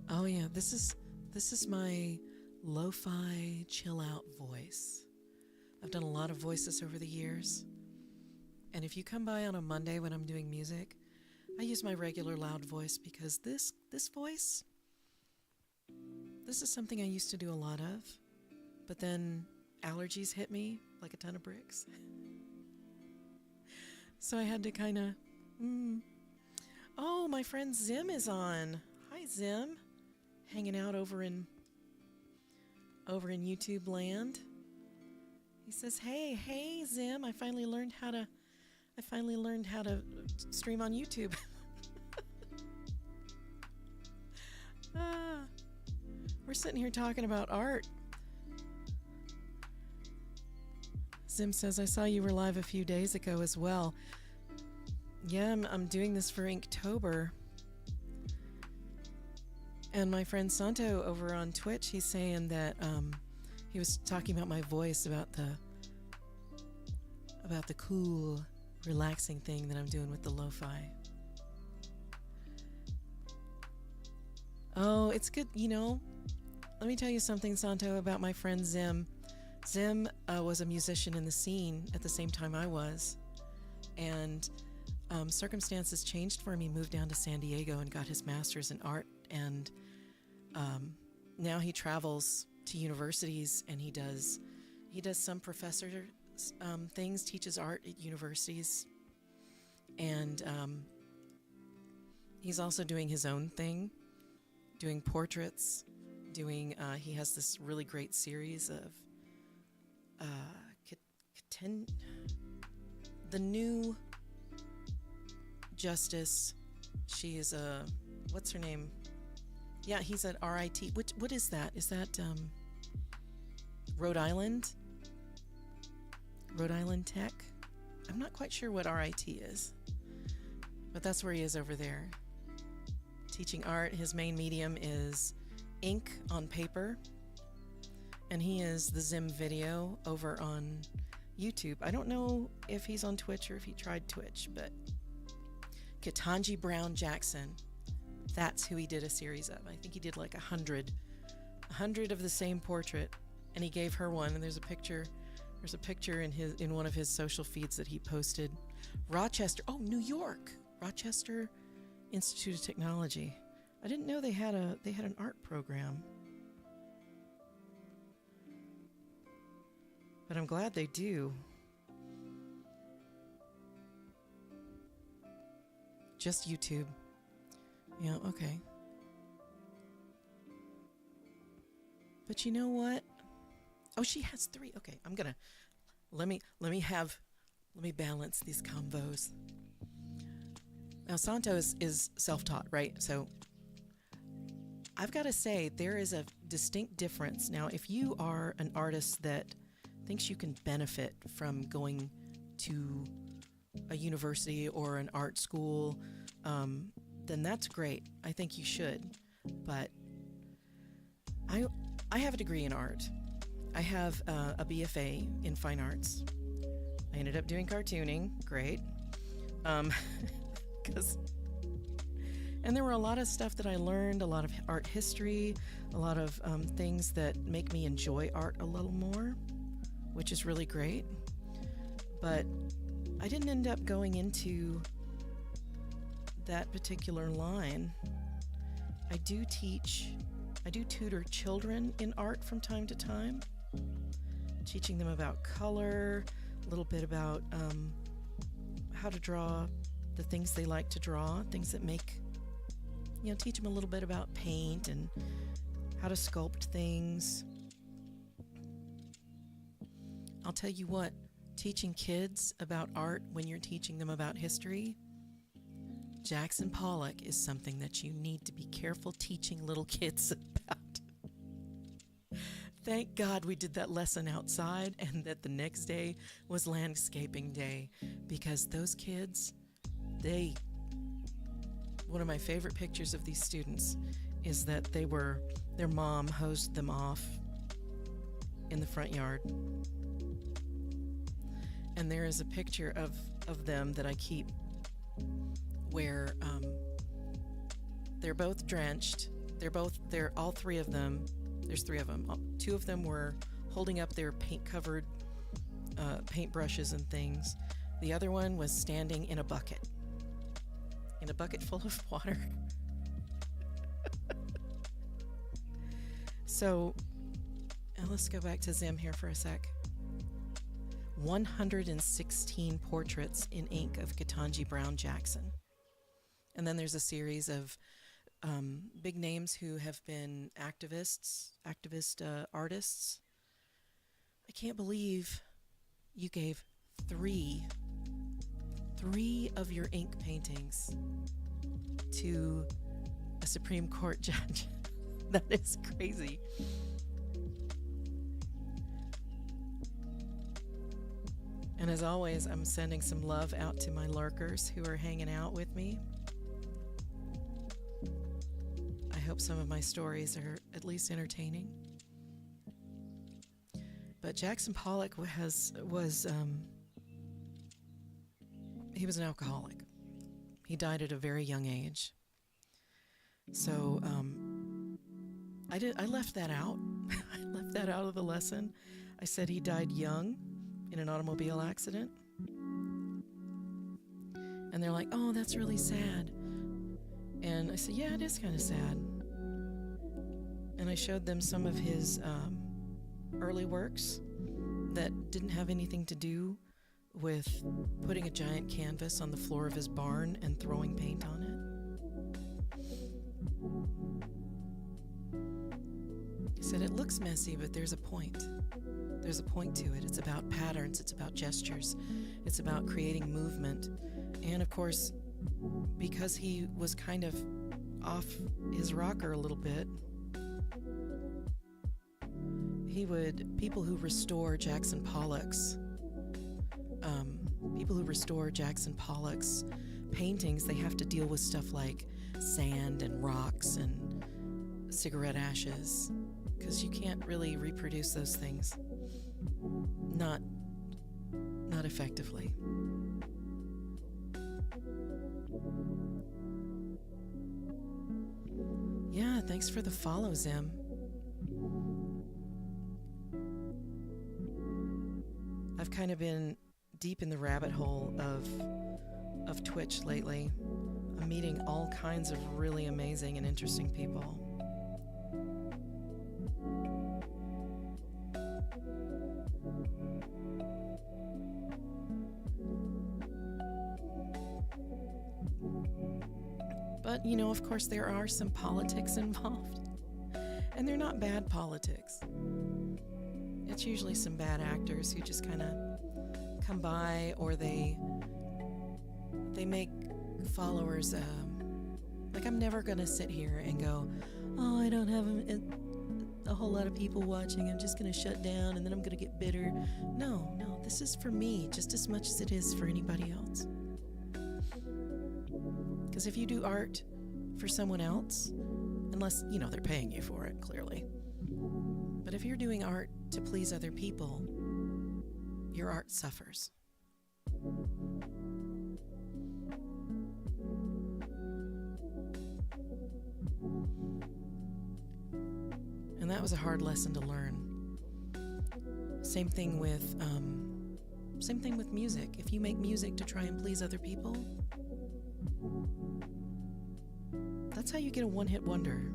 Oh yeah, this is my lo-fi chill out voice. I've done a lot of voices over the years. And if you come by on a Monday when I'm doing music, I use my regular loud voice because this voice, this is something I used to do a lot of. But then allergies hit me like a ton of bricks. So I had to kind of, Oh, my friend Zim is on. Hi, Zim. Hanging out over in YouTube land. He says, hey, Zim, I finally learned how to stream on YouTube. We're sitting here talking about art. Zim says, I saw you were live a few days ago as well. Yeah, I'm doing this for Inktober. And my friend Santo over on Twitch, he's saying that he was talking about my voice, about the cool, relaxing thing that I'm doing with the lo-fi. Oh, it's good, Let me tell you something, Santo, about my friend Zim. Zim was a musician in the scene at the same time I was, and circumstances changed for him. He moved down to San Diego and got his master's in art, and now he travels to universities and he does some professor things, teaches art at universities, and he's also doing his own thing, doing portraits, he has this really great series of the new Justice. She is what's her name? Yeah, he's at RIT. What is that? Is that Rhode Island? Rhode Island Tech? I'm not quite sure what RIT is, but that's where he is over there. Teaching art. His main medium is ink on paper, and he is the Zim Video over on YouTube. I don't know if he's on Twitch or if he tried Twitch, but Ketanji Brown Jackson, that's who he did a series of. I think he did like 100 of the same portrait, and he gave her one, and there's a picture in one of his social feeds that he posted. New York, Rochester Institute of Technology. I didn't know they had an art program, but I'm glad they do. just YouTube. Yeah, okay. But you know what? Oh, she has 3. Okay, I'm gonna let me balance these combos. Now Santo is self-taught, right? So I've got to say there is a distinct difference. Now, if you are an artist that thinks you can benefit from going to a university or an art school, then that's great. I think you should. But I have a degree in art. I have a BFA in fine arts. I ended up doing cartooning. Great. And there were a lot of stuff that I learned, a lot of art history, a lot of things that make me enjoy art a little more, which is really great. But I didn't end up going into that particular line. I do tutor children in art from time to time, teaching them about color, a little bit about how to draw the things they like to draw, things that make, teach them a little bit about paint and how to sculpt things. I'll tell you what, teaching kids about art when you're teaching them about history, Jackson Pollock is something that you need to be careful teaching little kids about. Thank God we did that lesson outside and that the next day was landscaping day, because those kids, one of my favorite pictures of these students is that their mom hosed them off in the front yard. And there is a picture of them that I keep where they're both drenched. They're all 3 of them. There's 3 of them. 2 of them were holding up their paint-covered paintbrushes and things. The other one was standing in a bucket full of water. So, let's go back to Zim here for a sec. 116 portraits in ink of Ketanji Brown Jackson. And then there's a series of big names who have been activist artists. I can't believe you gave 3 of your ink paintings to a Supreme Court judge. That is crazy. And as always, I'm sending some love out to my lurkers who are hanging out with me. I hope some of my stories are at least entertaining. But Jackson Pollock he was an alcoholic. He died at a very young age. So I left that out. I left that out of the lesson. I said he died young in an automobile accident. And they're like, "Oh, that's really sad." And I said, "Yeah, it is kind of sad." And I showed them some of his early works that didn't have anything to do with putting a giant canvas on the floor of his barn and throwing paint on it. He said, "It looks messy, but there's a point. There's a point to it. It's about patterns. It's about gestures. It's about creating movement." And of course, because he was kind of off his rocker a little bit, people who restore Jackson Pollock's paintings, they have to deal with stuff like sand and rocks and cigarette ashes, because you can't really reproduce those things. Not effectively. Yeah, thanks for the follow, Zim. I've kind of been deep in the rabbit hole of Twitch lately. I'm meeting all kinds of really amazing and interesting people. But, of course, there are some politics involved. And they're not bad politics. It's usually some bad actors who just kind of come by, or they make followers. Like, I'm never going to sit here and go, oh, I don't have a whole lot of people watching. I'm just going to shut down and then I'm going to get bitter. No, this is for me just as much as it is for anybody else. Because if you do art for someone else, unless, they're paying you for it, clearly. But if you're doing art to please other people, your art suffers. And that was a hard lesson to learn. Same thing with music. If you make music to try and please other people, that's how you get a one-hit wonder.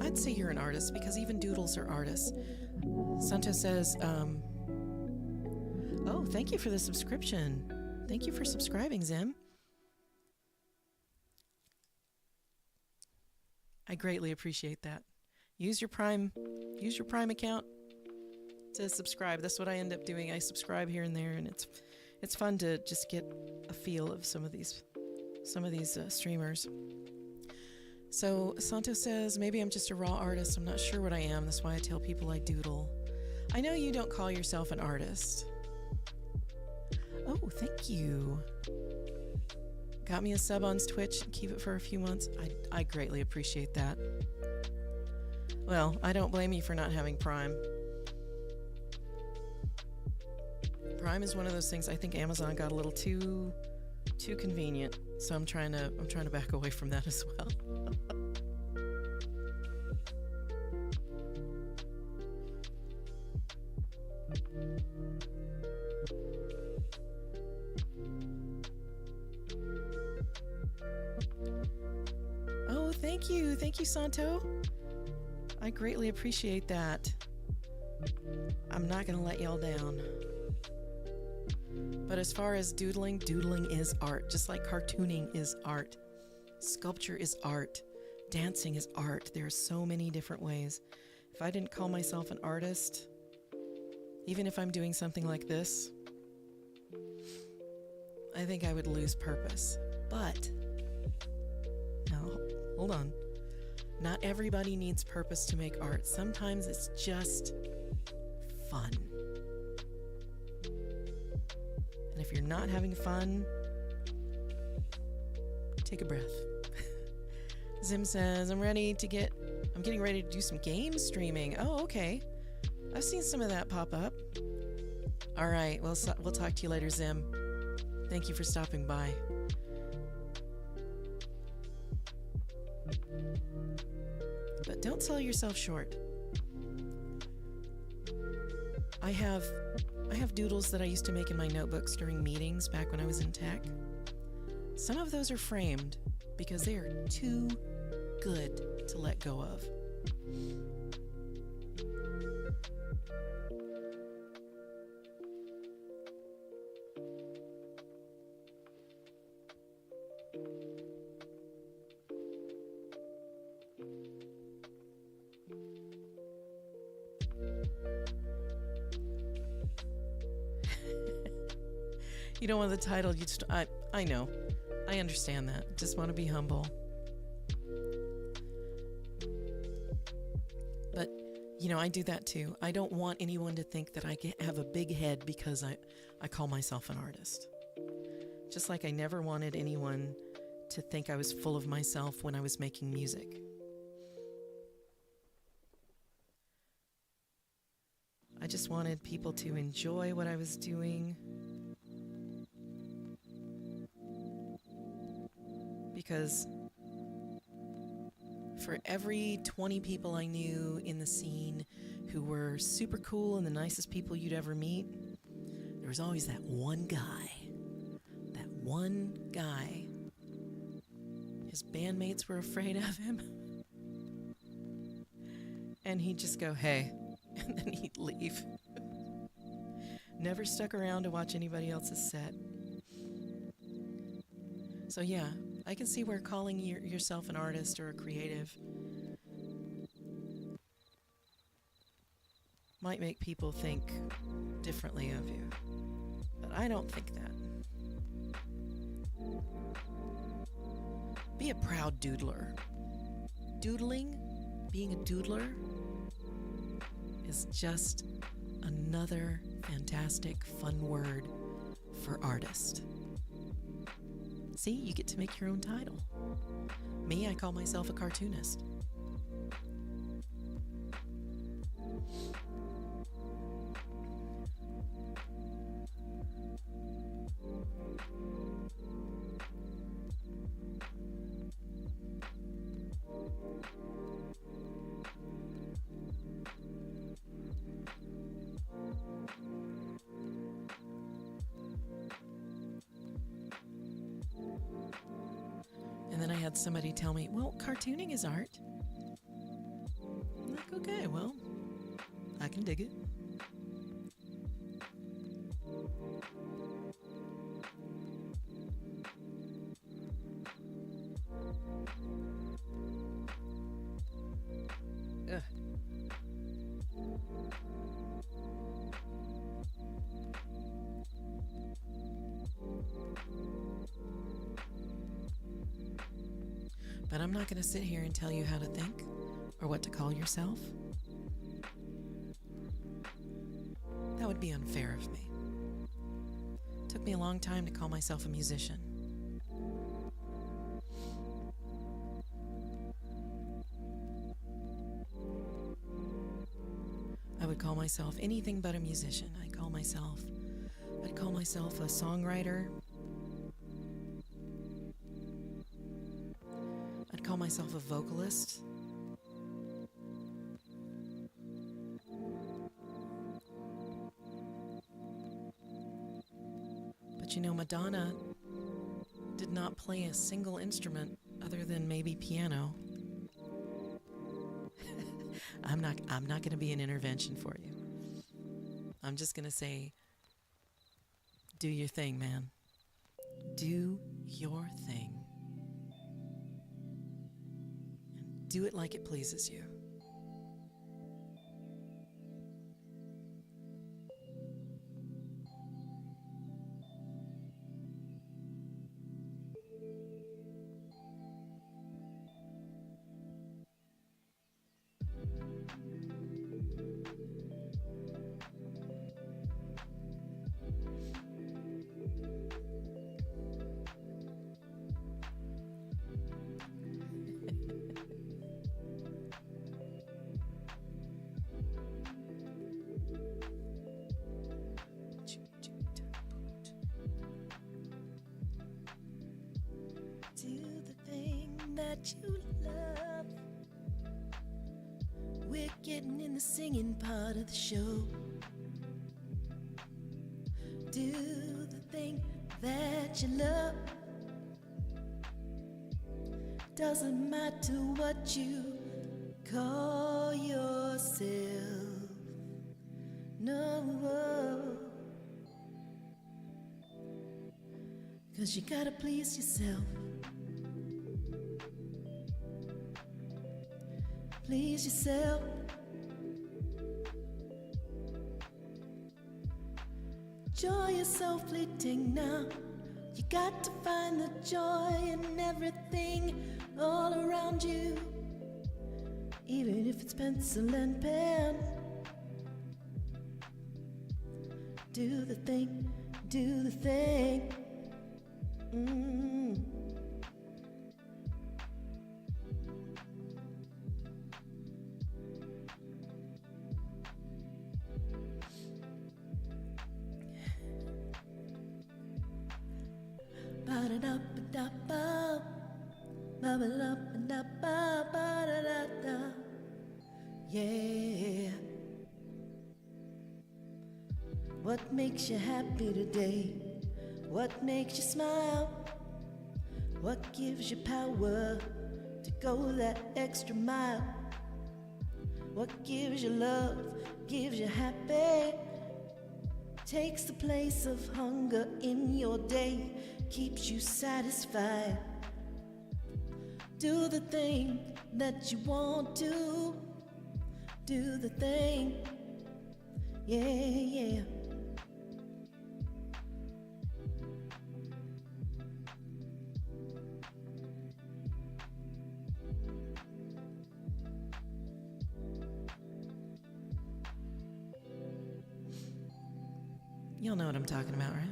I'd say you're an artist, because even doodles are artists. Santo says, oh, thank you for the subscription. Thank you for subscribing, Zim. I greatly appreciate that. Use your Prime account to subscribe. That's what I end up doing. I subscribe here and there, and it's fun to just get a feel of some of these streamers. So Santo says, maybe I'm just a raw artist. I'm not sure what I am. That's why I tell people I doodle. I know you don't call yourself an artist. Oh, thank you. Got me a sub on Twitch. Keep it for a few months. I greatly appreciate that. Well, I don't blame you for not having Prime. Prime is one of those things. I think Amazon got a little too convenient, so I'm trying to back away from that as well. Oh, thank you, Santo. I greatly appreciate that. I'm not gonna let y'all down. But as far as doodling is art, just like cartooning is art. Sculpture is art. Dancing is art. There are so many different ways. If I didn't call myself an artist, even if I'm doing something like this, I think I would lose purpose. But, no, hold on. Not everybody needs purpose to make art. Sometimes it's just fun. And if you're not having fun, take a breath. Zim says, I'm getting ready to do some game streaming. Oh, okay. I've seen some of that pop up. All right, we'll talk to you later, Zim. Thank you for stopping by. But don't sell yourself short. I have doodles that I used to make in my notebooks during meetings back when I was in tech. Some of those are framed because they are too good to let go of. You don't want the title. You just, I know. I understand that. Just want to be humble. But, I do that too. I don't want anyone to think that I have a big head because I call myself an artist. Just like I never wanted anyone to think I was full of myself when I was making music. I just wanted people to enjoy what I was doing. Because for every 20 people I knew in the scene who were super cool and the nicest people you'd ever meet, there was always that one guy. That one guy. His bandmates were afraid of him. And he'd just go, hey, and then he'd leave. Never stuck around to watch anybody else's set. So yeah, I can see where calling yourself an artist or a creative might make people think differently of you. But I don't think that. Be a proud doodler. Doodling, being a doodler, is just another fantastic, fun word for artist. See, you get to make your own title. Me, I call myself a cartoonist. And then I had somebody tell me, well, cartooning is art. I'm like, okay, well, I can dig it. Ugh. But I'm not going to sit here and tell you how to think or what to call yourself. That would be unfair of me. It took me a long time to call myself a musician. I would call myself anything but a musician. I'd call myself a songwriter. I'd call myself a vocalist. But you know, Madonna did not play a single instrument other than maybe piano. I'm not going to be an intervention for you. I'm just going to say, do your thing, man. Do your thing. And do it like it pleases you. Do the thing that you love. We're getting in the singing part of the show. Do the thing that you love. Doesn't matter what you call yourself. No, 'cause you gotta please yourself. Please yourself. Joy is so fleeting now. You got to find the joy in everything all around you, even if it's pencil and pen. Do the thing, do the thing. Yeah. What makes you happy today? What makes you smile? What gives you power to go that extra mile? What gives you love, gives you happy? takes the place of hunger in your day, keeps you satisfied. Do the thing that you want to, do the thing, yeah, yeah. Y'all know what I'm talking about, right?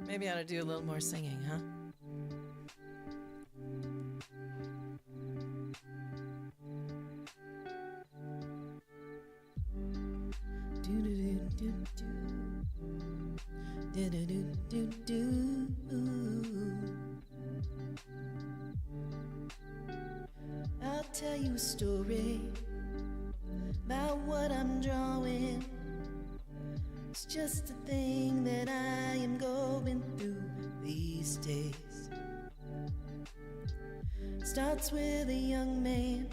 Maybe I ought to do a little more singing, huh? I'll tell you a story about what I'm drawing. It's just a thing that I am going through these days. Starts with a young man.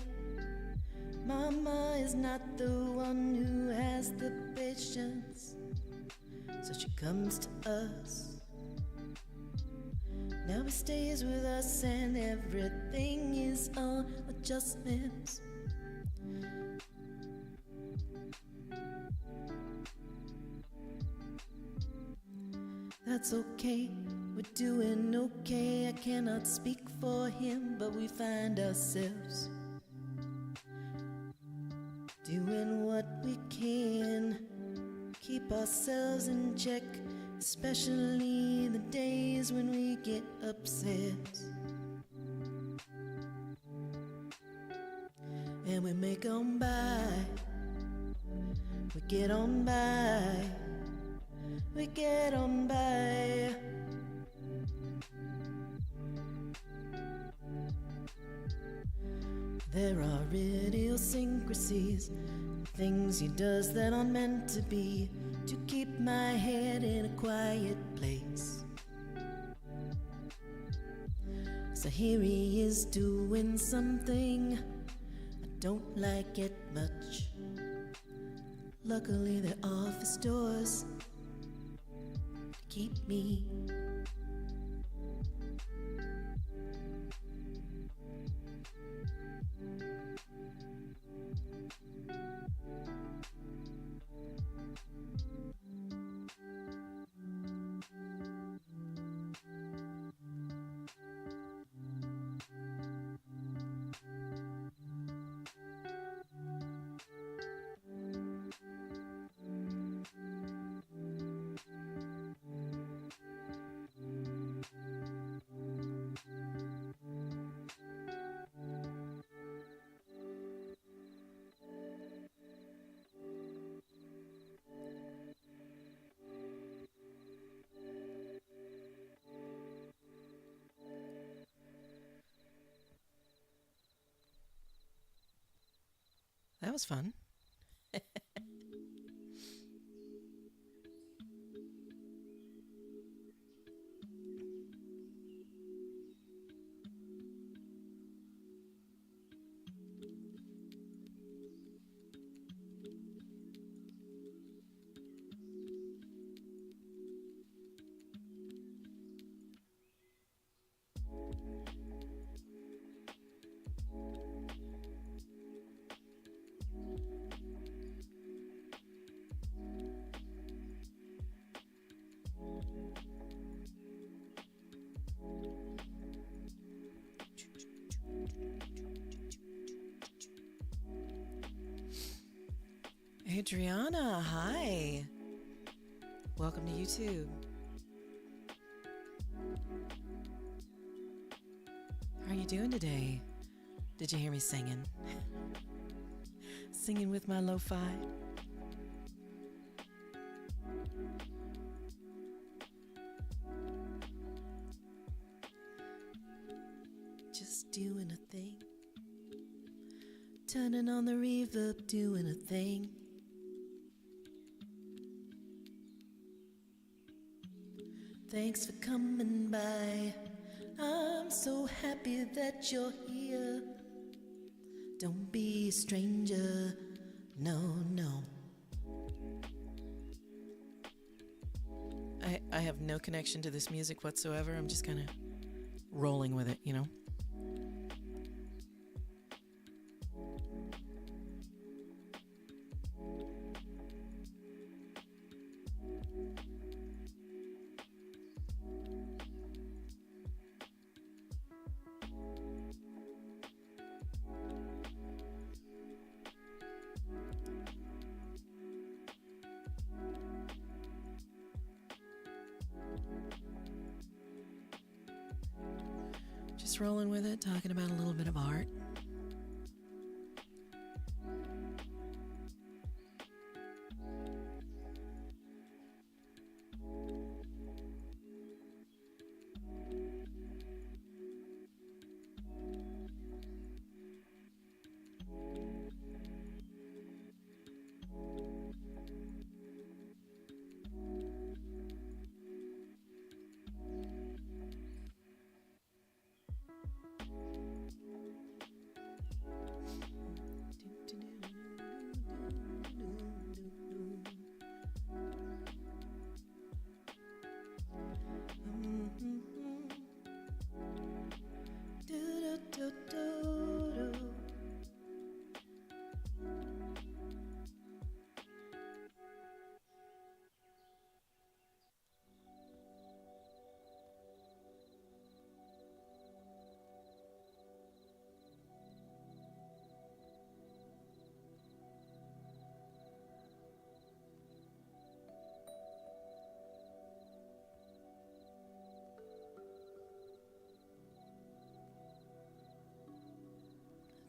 Mama is not the one who has the patience, so she comes to us. Now he stays with us and everything is on adjustments. That's okay, we're doing okay. I cannot speak for him, but we find ourselves doing what we can, keep ourselves in check, especially the days when we get upset. And we make on by, we get on by, we get on by. There are idiosyncrasies, things he does that aren't meant to be, to keep my head in a quiet place. So here he is doing something I don't like it much. Luckily there are office doors to keep me. That was fun. Adriana, hi. Welcome to YouTube. How are you doing today? Did you hear me singing? Singing with my lo-fi. Just doing a thing. reverb doing a thing. Thanks for coming by. I'm so happy that you're here. Don't be a stranger, no, no. I have no connection to this music whatsoever. I'm just kind of rolling with it, you know? Just rolling with it, talking about a little bit of art.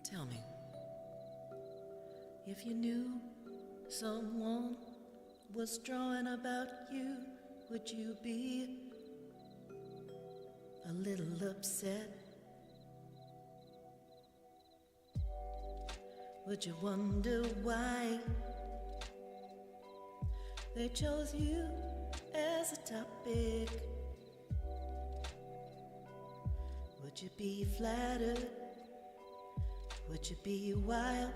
Tell me, If you knew someone was drawing about you, would you be a little upset? Would you wonder why they chose you as a topic? Would you be flattered? Would you be wild?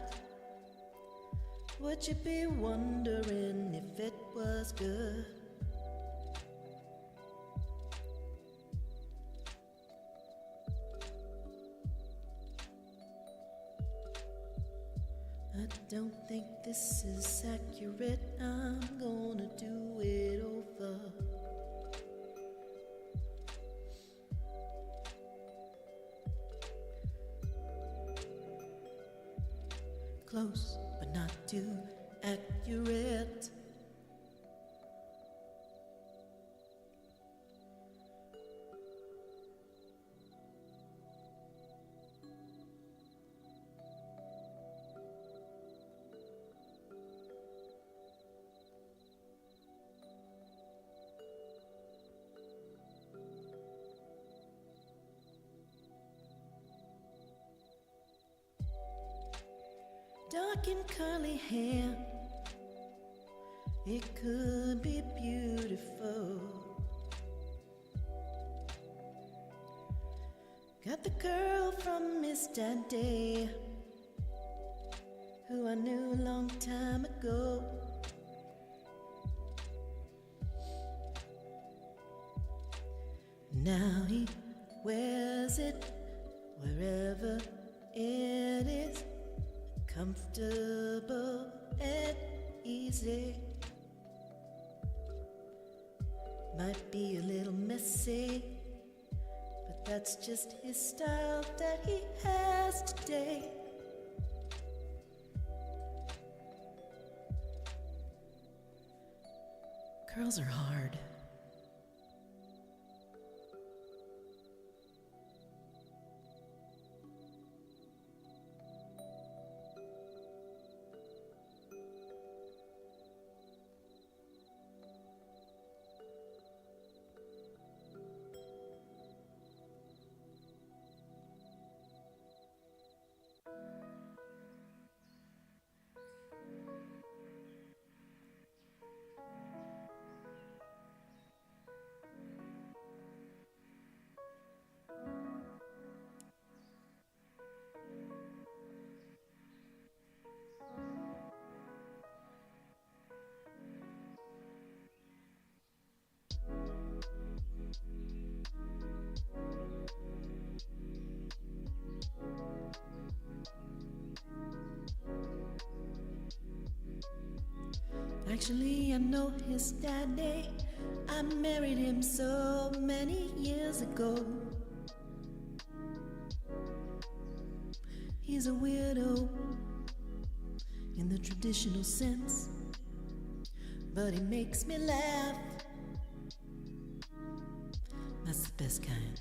Would you be wondering if it was good? I don't think this is accurate. I'm gonna do it over. Close, but not too accurate. Dark and curly hair, it could be beautiful. Got the girl from Miss Day, who I knew a long time ago. Now he wears it wherever it is, comfortable and easy. Might be a little messy, but that's just his style that he has today. curls are hard. Actually, I know his daddy. I married him so many years ago. He's a weirdo in the traditional sense, but he makes me laugh. That's the best kind.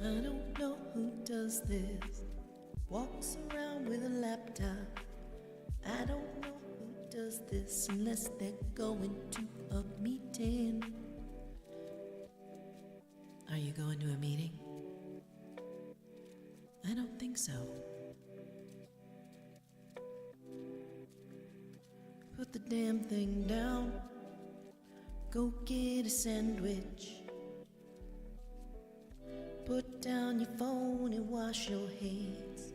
I don't know who does this, walks around with a laptop. I don't know who does this unless they're going to a meeting. Are you going to a meeting? I don't think so. Put the damn thing down. Go get a sandwich. Put down your phone and wash your hands.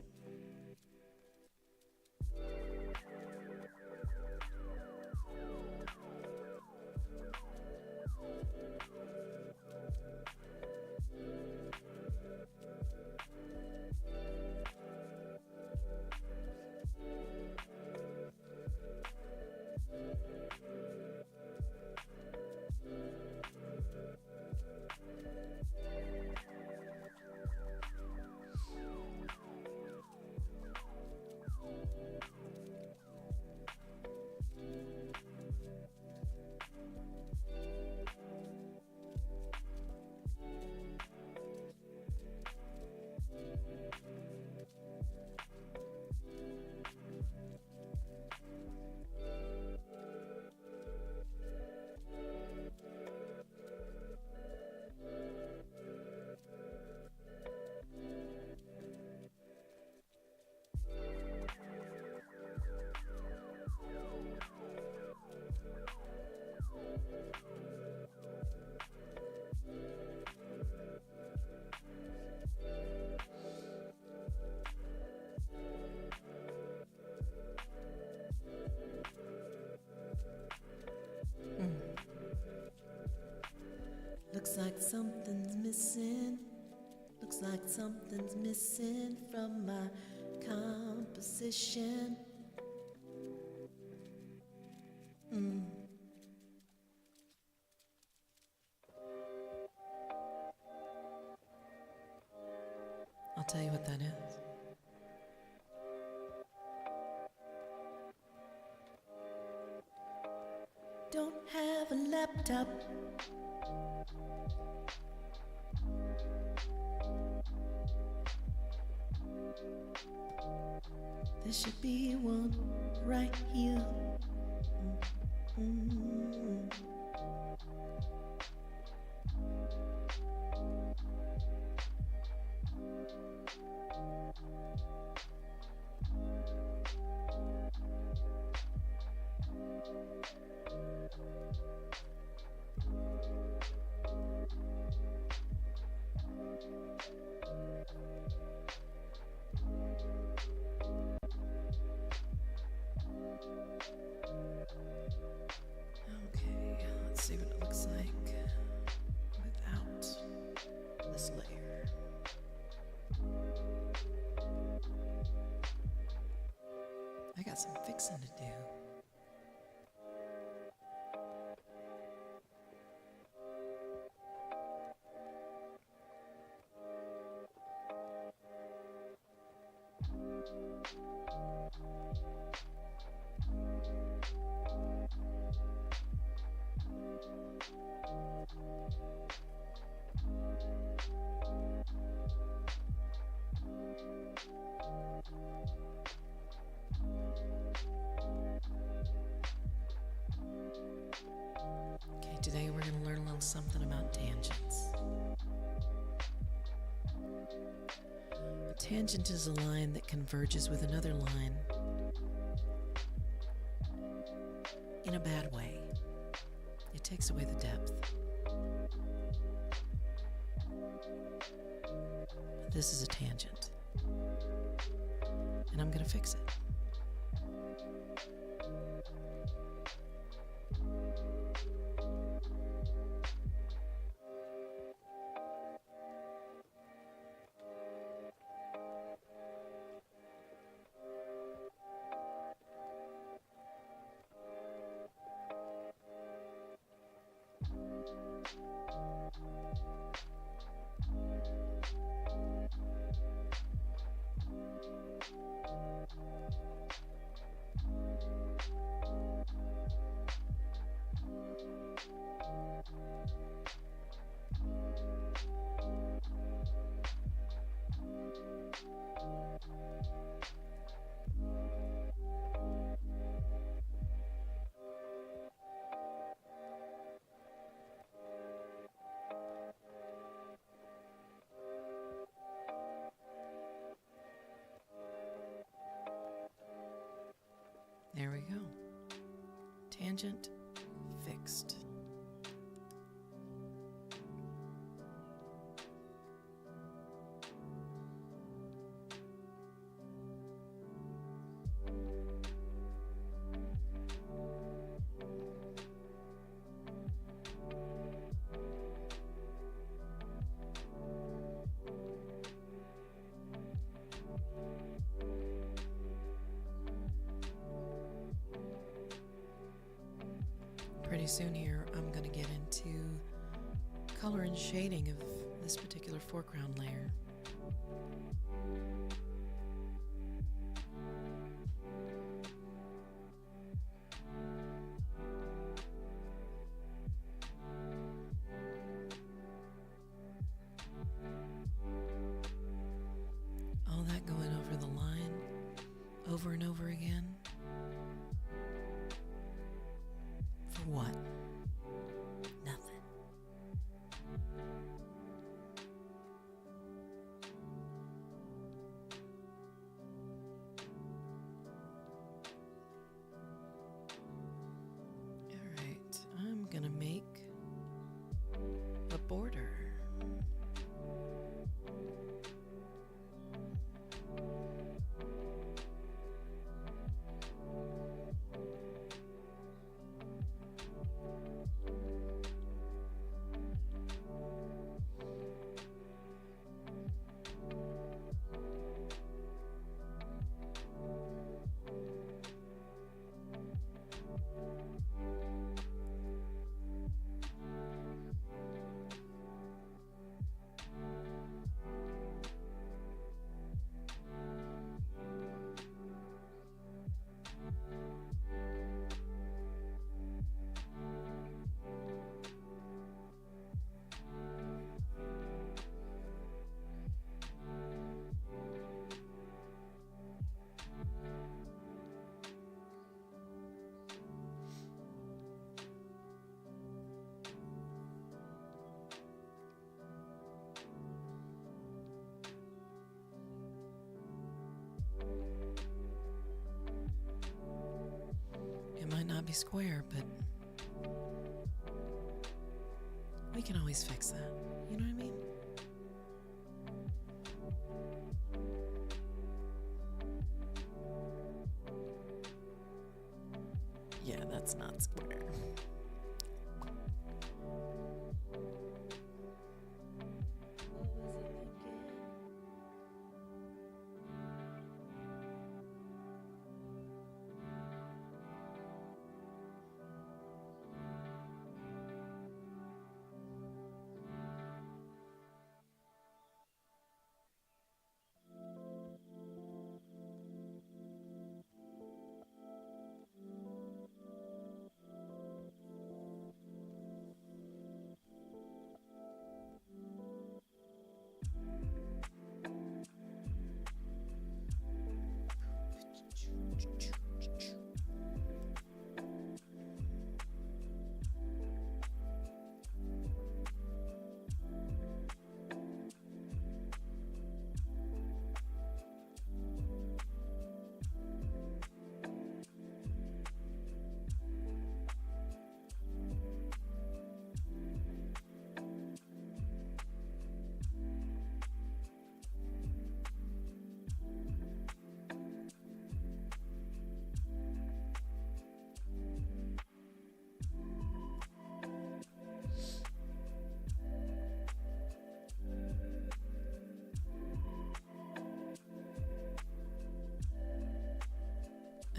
something's missing. Looks like something's missing from my composition. I'll tell you what that is. Don't have a laptop. There should be one right here. Okay, let's see what it looks like without this layer. I got some fixing to do. Okay, today we're going to learn a little something about tangents. A tangent is a line that converges with another line in a bad way. It takes away the depth. This is a tangent, and I'm going to fix it. There we go. Tangent fixed. Pretty soon here, I'm going to get into color and shading of this particular foreground layer. All that going over the line, over and over again. For what? Nothing. All right, I'm gonna make a border. be square, but we can always fix that. You know what I mean? Yeah, that's not square.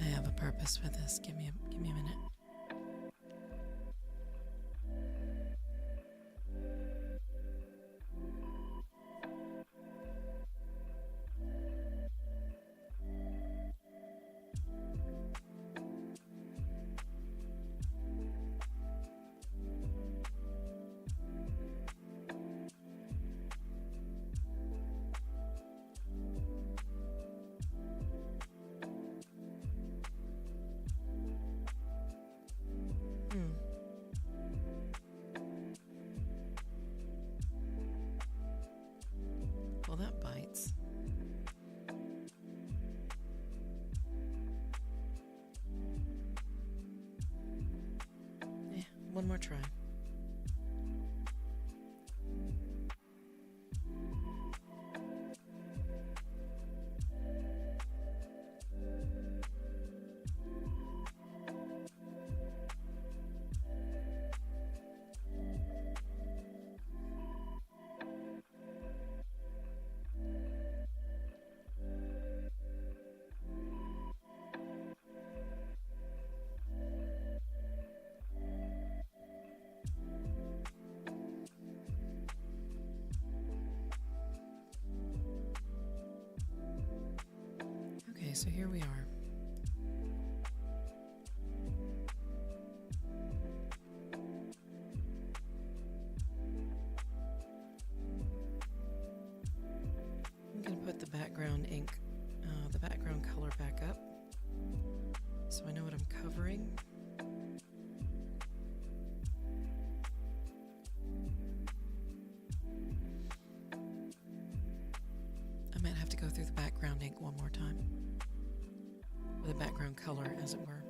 I have a purpose for this. Give me a minute. Well, that bites. Yeah, one more try. Okay, so here we are. I'm going to put the background ink, the background color back up so I know what I'm covering. I might have to go through the background ink one more time. Or the background color, as it were.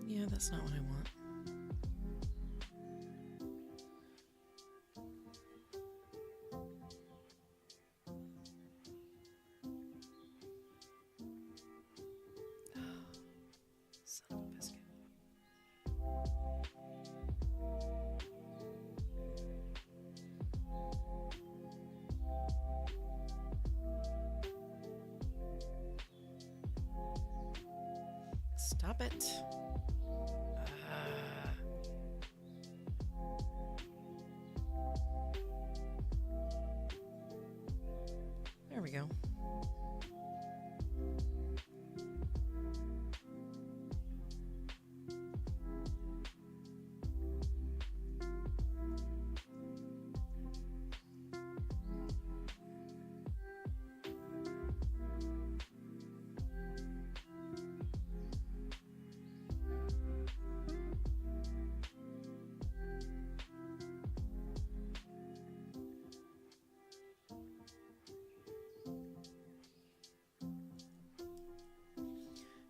Yeah, that's not what I want. Stop it. There we go.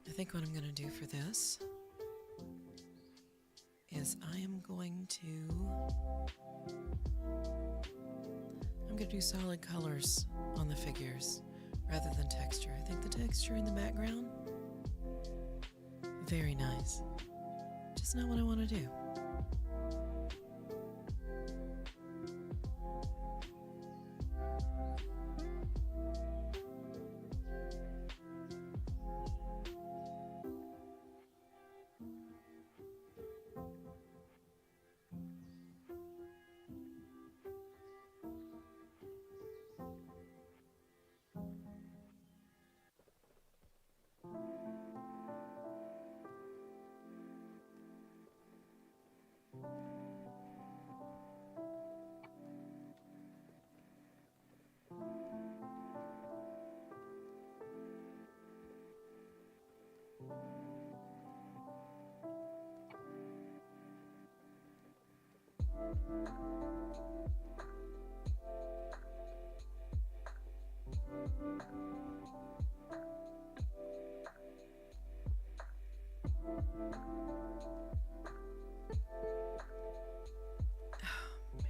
I think what I'm going to do for this is I'm going to do solid colors on the figures rather than texture. I think the texture in the background, very nice. Just not what I want to do.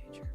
Major.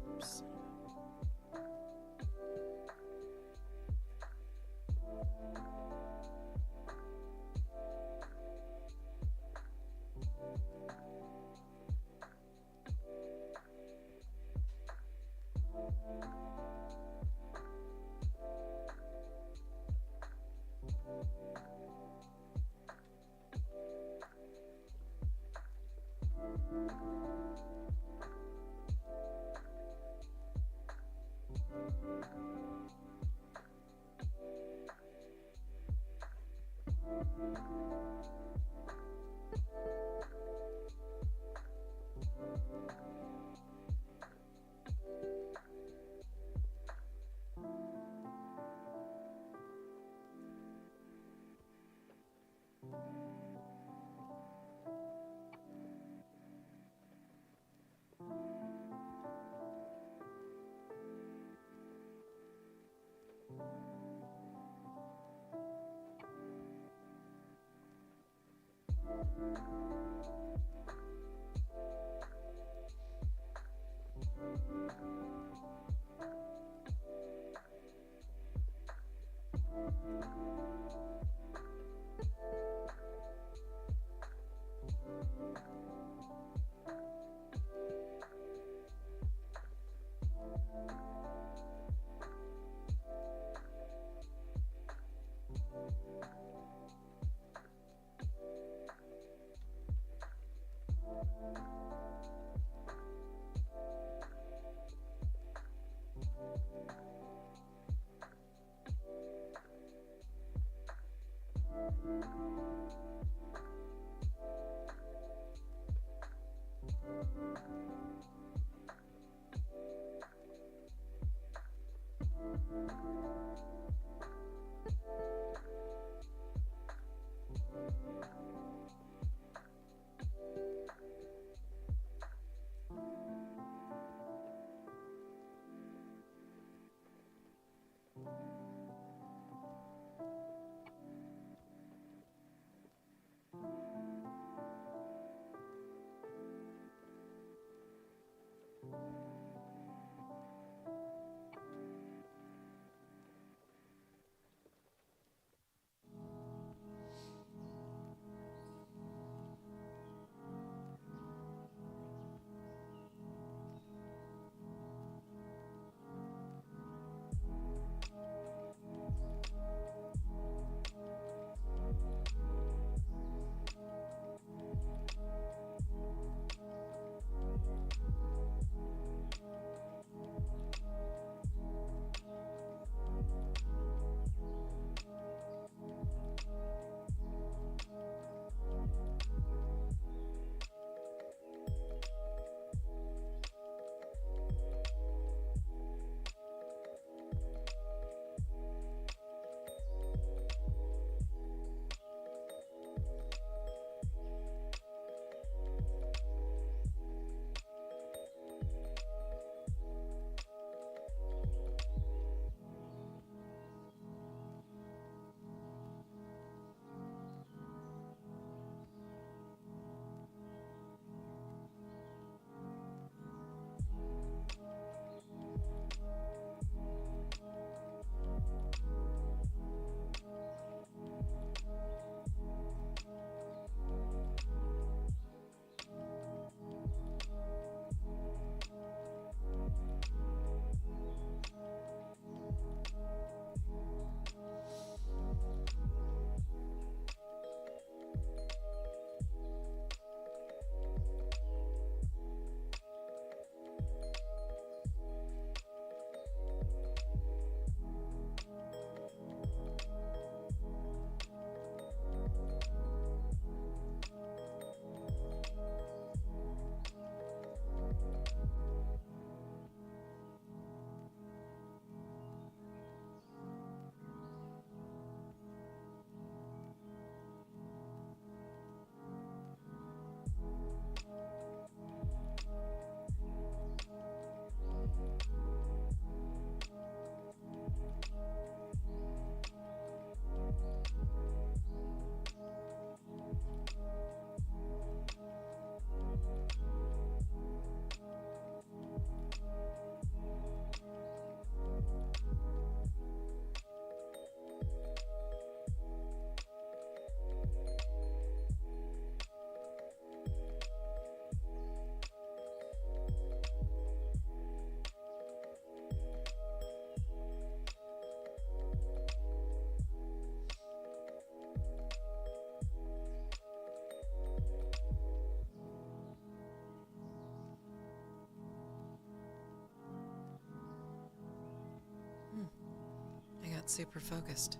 got super focused.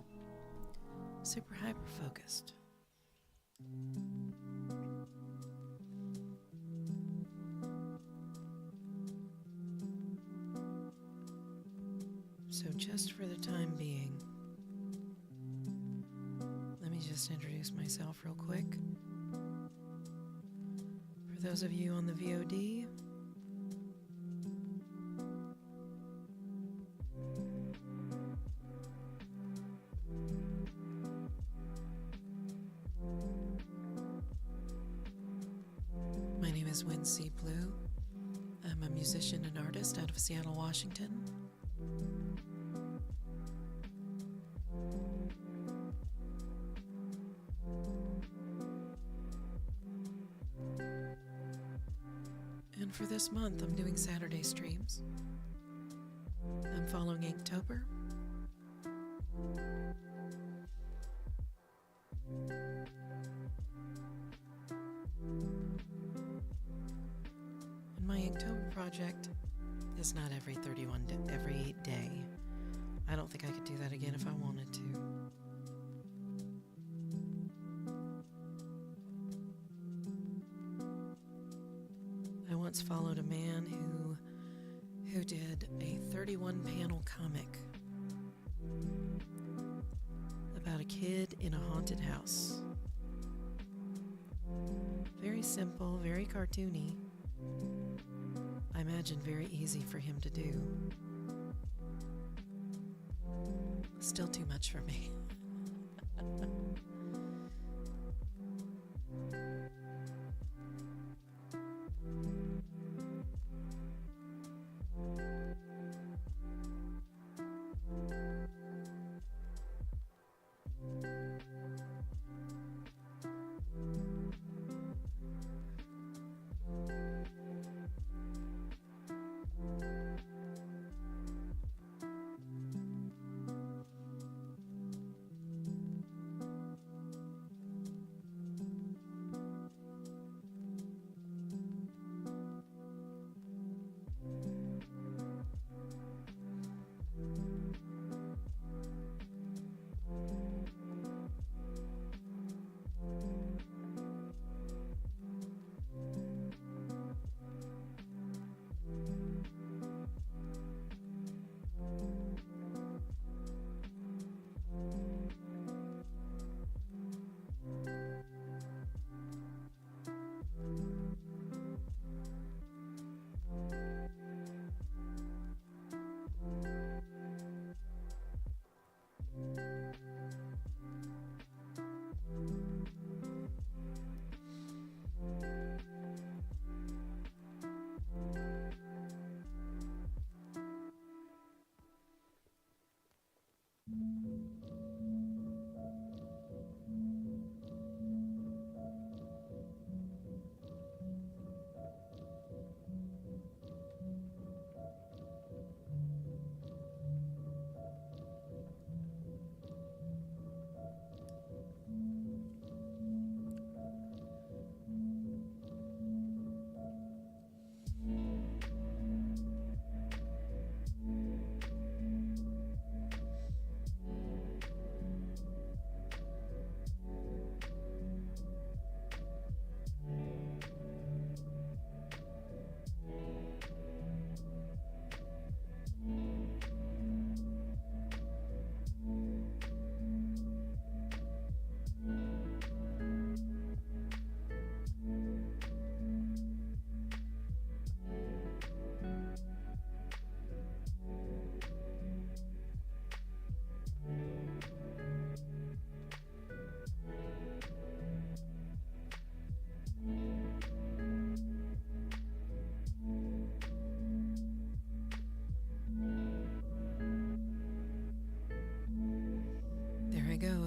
Super hyper focused. So just for the time being, let me just introduce myself real quick. For those of you on the VOD, my name is Wincy Blue. I'm a musician and artist out of Seattle, Washington. And for this month, I'm doing Saturday streams. I'm following Inktober. And my Inktober project is not every every day. I don't think I could do that again if I wanted to. I once followed a man who did a 31-panel comic about a kid in a haunted house. Very simple, very cartoony. I imagine very easy for him to do. Still too much for me.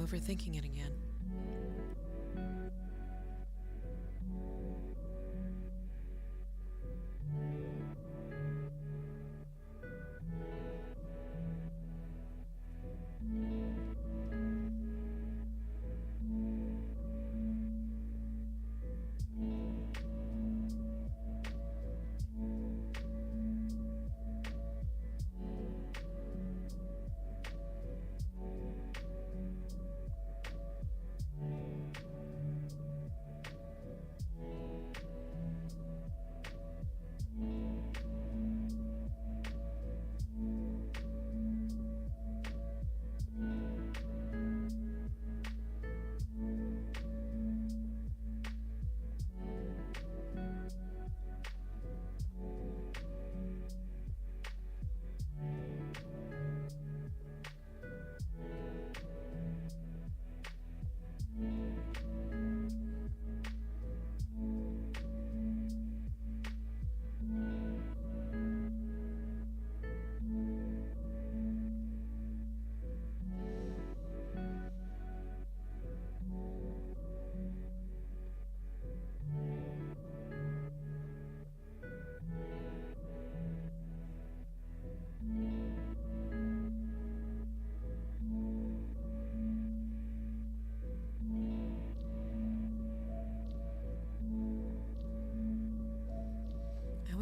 Overthinking it again.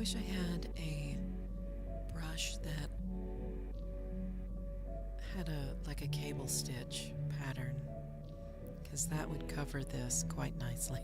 wish I had a brush that had a cable stitch pattern, because that would cover this quite nicely.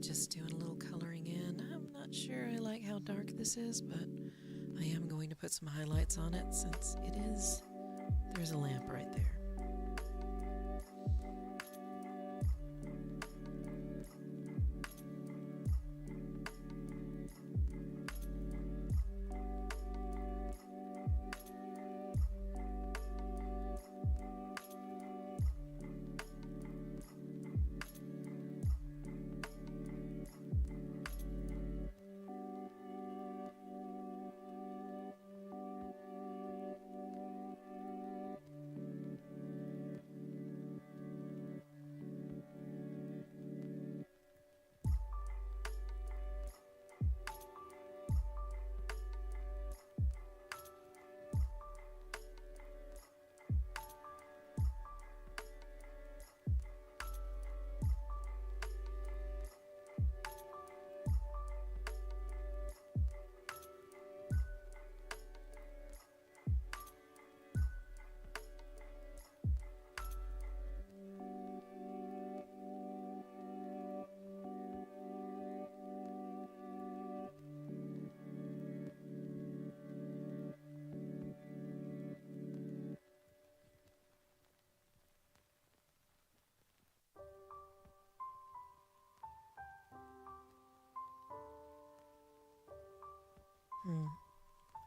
Just doing a little coloring in. I'm not sure I like how dark this is, but I am going to put some highlights on it since there's a lamp right there.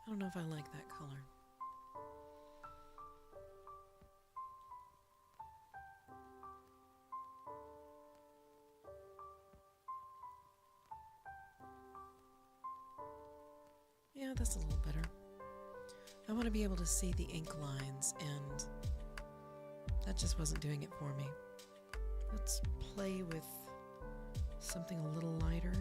I don't know if I like that color. Yeah, that's a little better. I want to be able to see the ink lines, and that just wasn't doing it for me. Let's play with something a little lighter.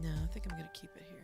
No, I think I'm going to keep it here.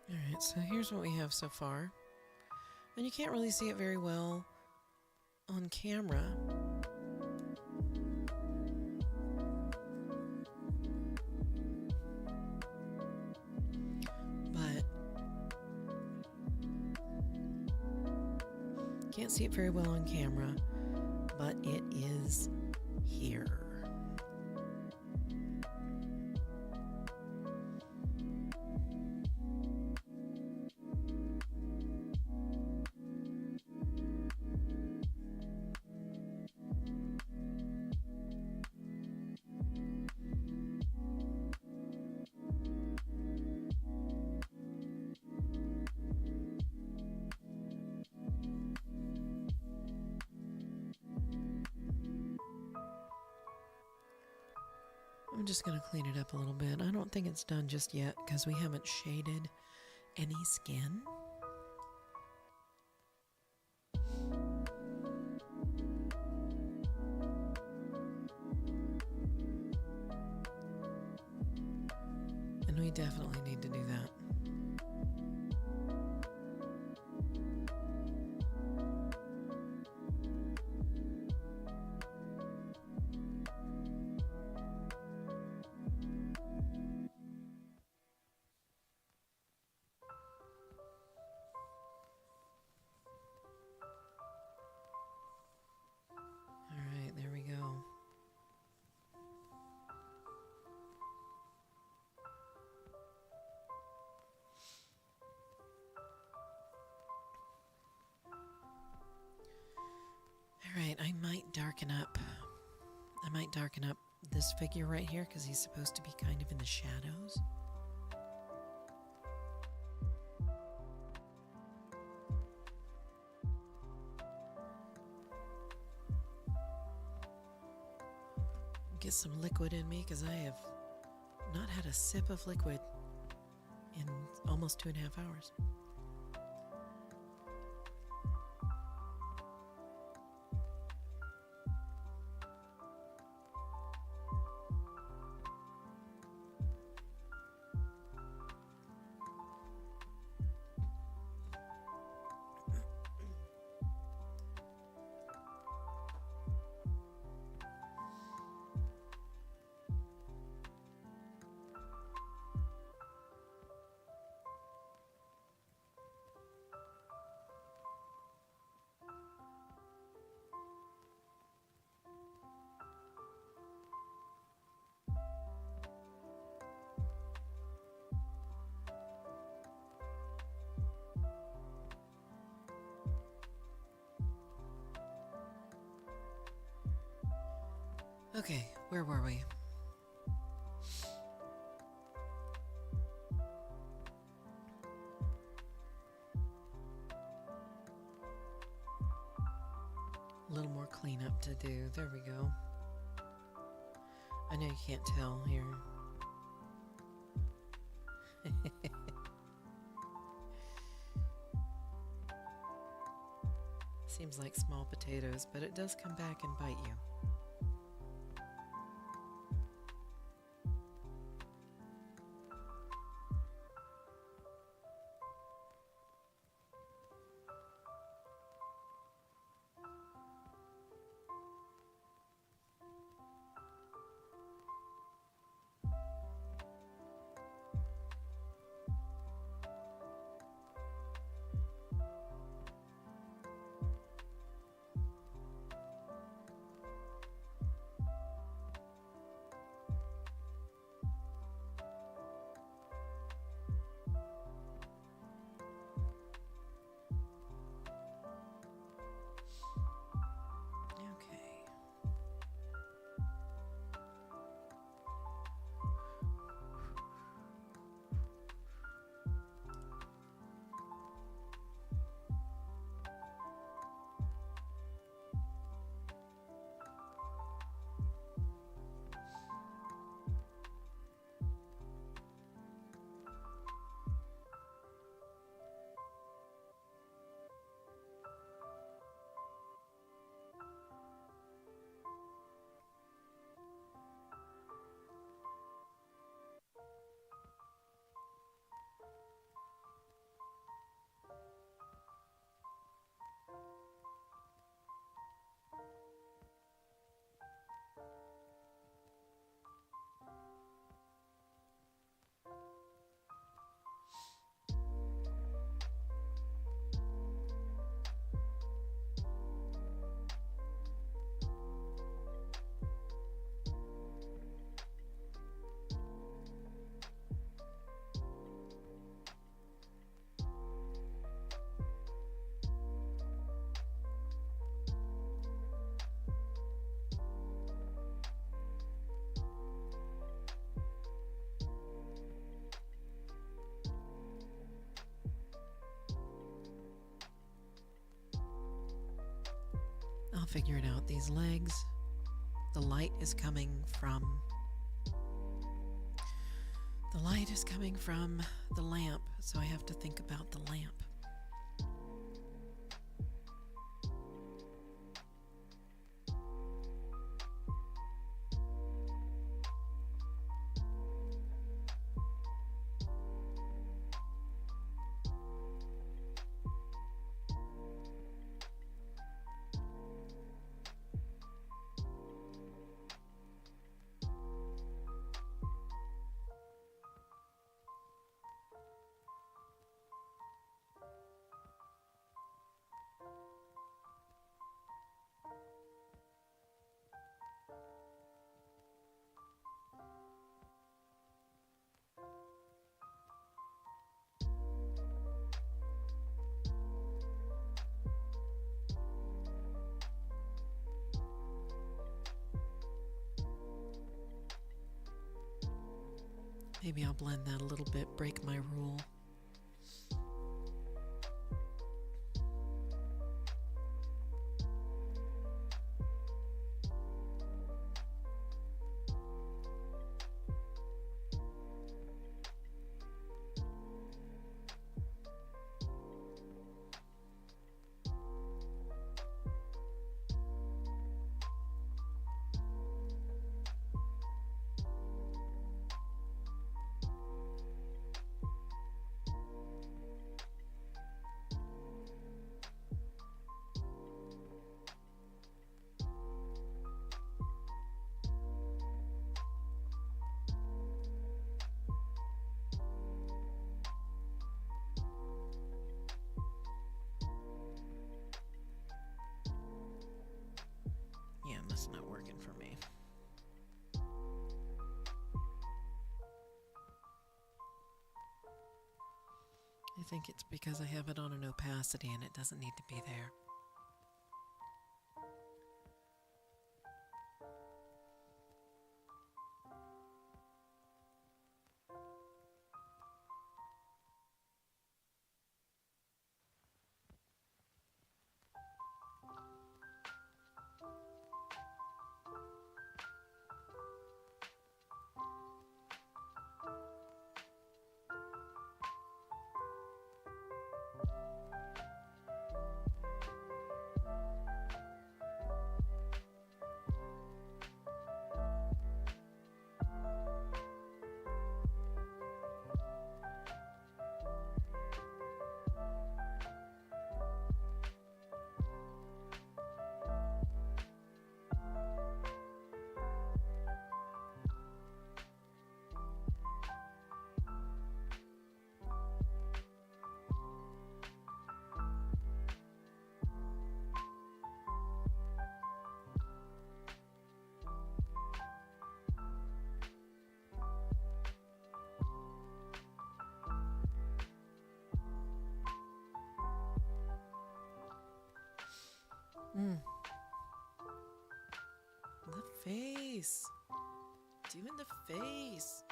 Alright, so here's what we have so far. And you can't really see it very well on camera. But can't see it very well on camera, but it is here. I'm just going to clean it up a little bit. I don't think it's done just yet because we haven't shaded any skin. And we definitely need to do that. Alright, I might darken up this figure right here because he's supposed to be kind of in the shadows. Get some liquid in me because I have not had a sip of liquid in almost 2.5 hours. Okay, where were we? A little more cleanup to do. There we go. I know you can't tell here. Seems like small potatoes, but it does come back and bite you. I'll figure it out. These legs, the light is coming from the lamp, so I have to think about the lamp. Maybe I'll blend that a little bit, break my rule. Yeah, that's not working for me. I think it's because I have it on an opacity and it doesn't need to be there. Mm. The face. Doing the face.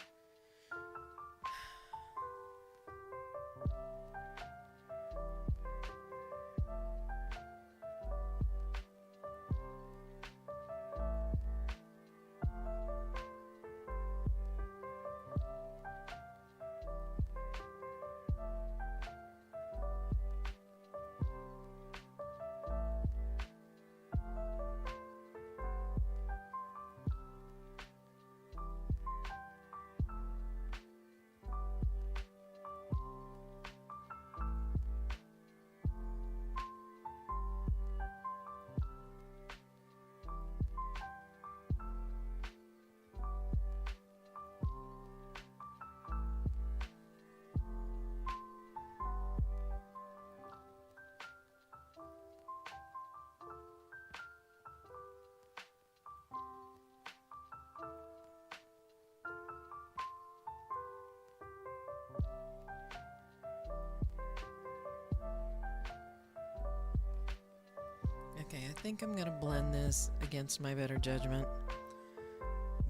Okay, I think I'm gonna blend this against my better judgment,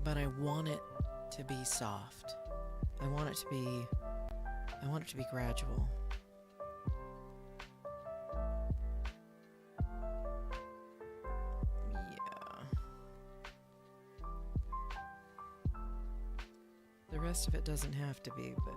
but I want it to be soft. I want it to be gradual. Yeah. The rest of it doesn't have to be, but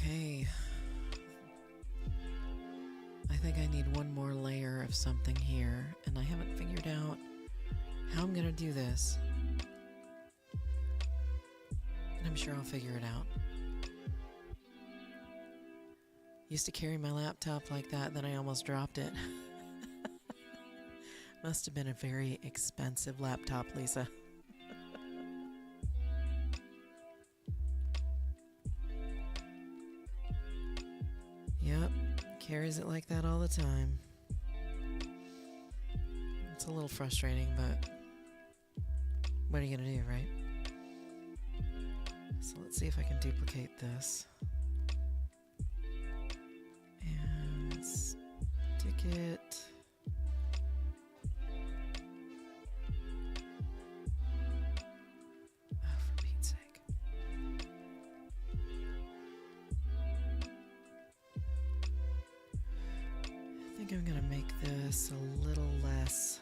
Okay. I think I need one more layer of something here, and I haven't figured out how I'm gonna do this. And I'm sure I'll figure it out. Used to carry my laptop like that, then I almost dropped it. Must have been a very expensive laptop, Lisa. Yep, carries it like that all the time. It's a little frustrating, but what are you gonna do, right? So let's see if I can duplicate this. And stick it. Oh, for Pete's sake. I think I'm gonna make this a little less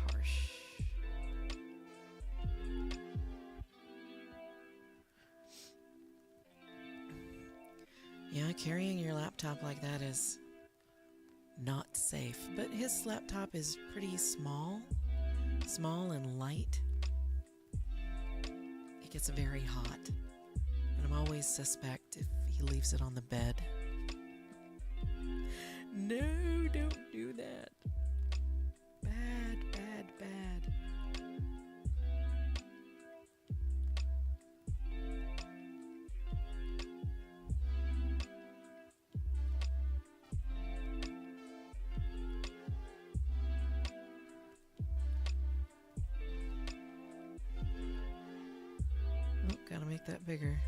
harsh. Yeah, carrying your laptop like that is not safe, but his laptop is pretty small and light. It gets very hot, and I'm always suspect if he leaves it on the bed. No, don't do that. Bad, bad, bad. Oh, gotta make that bigger.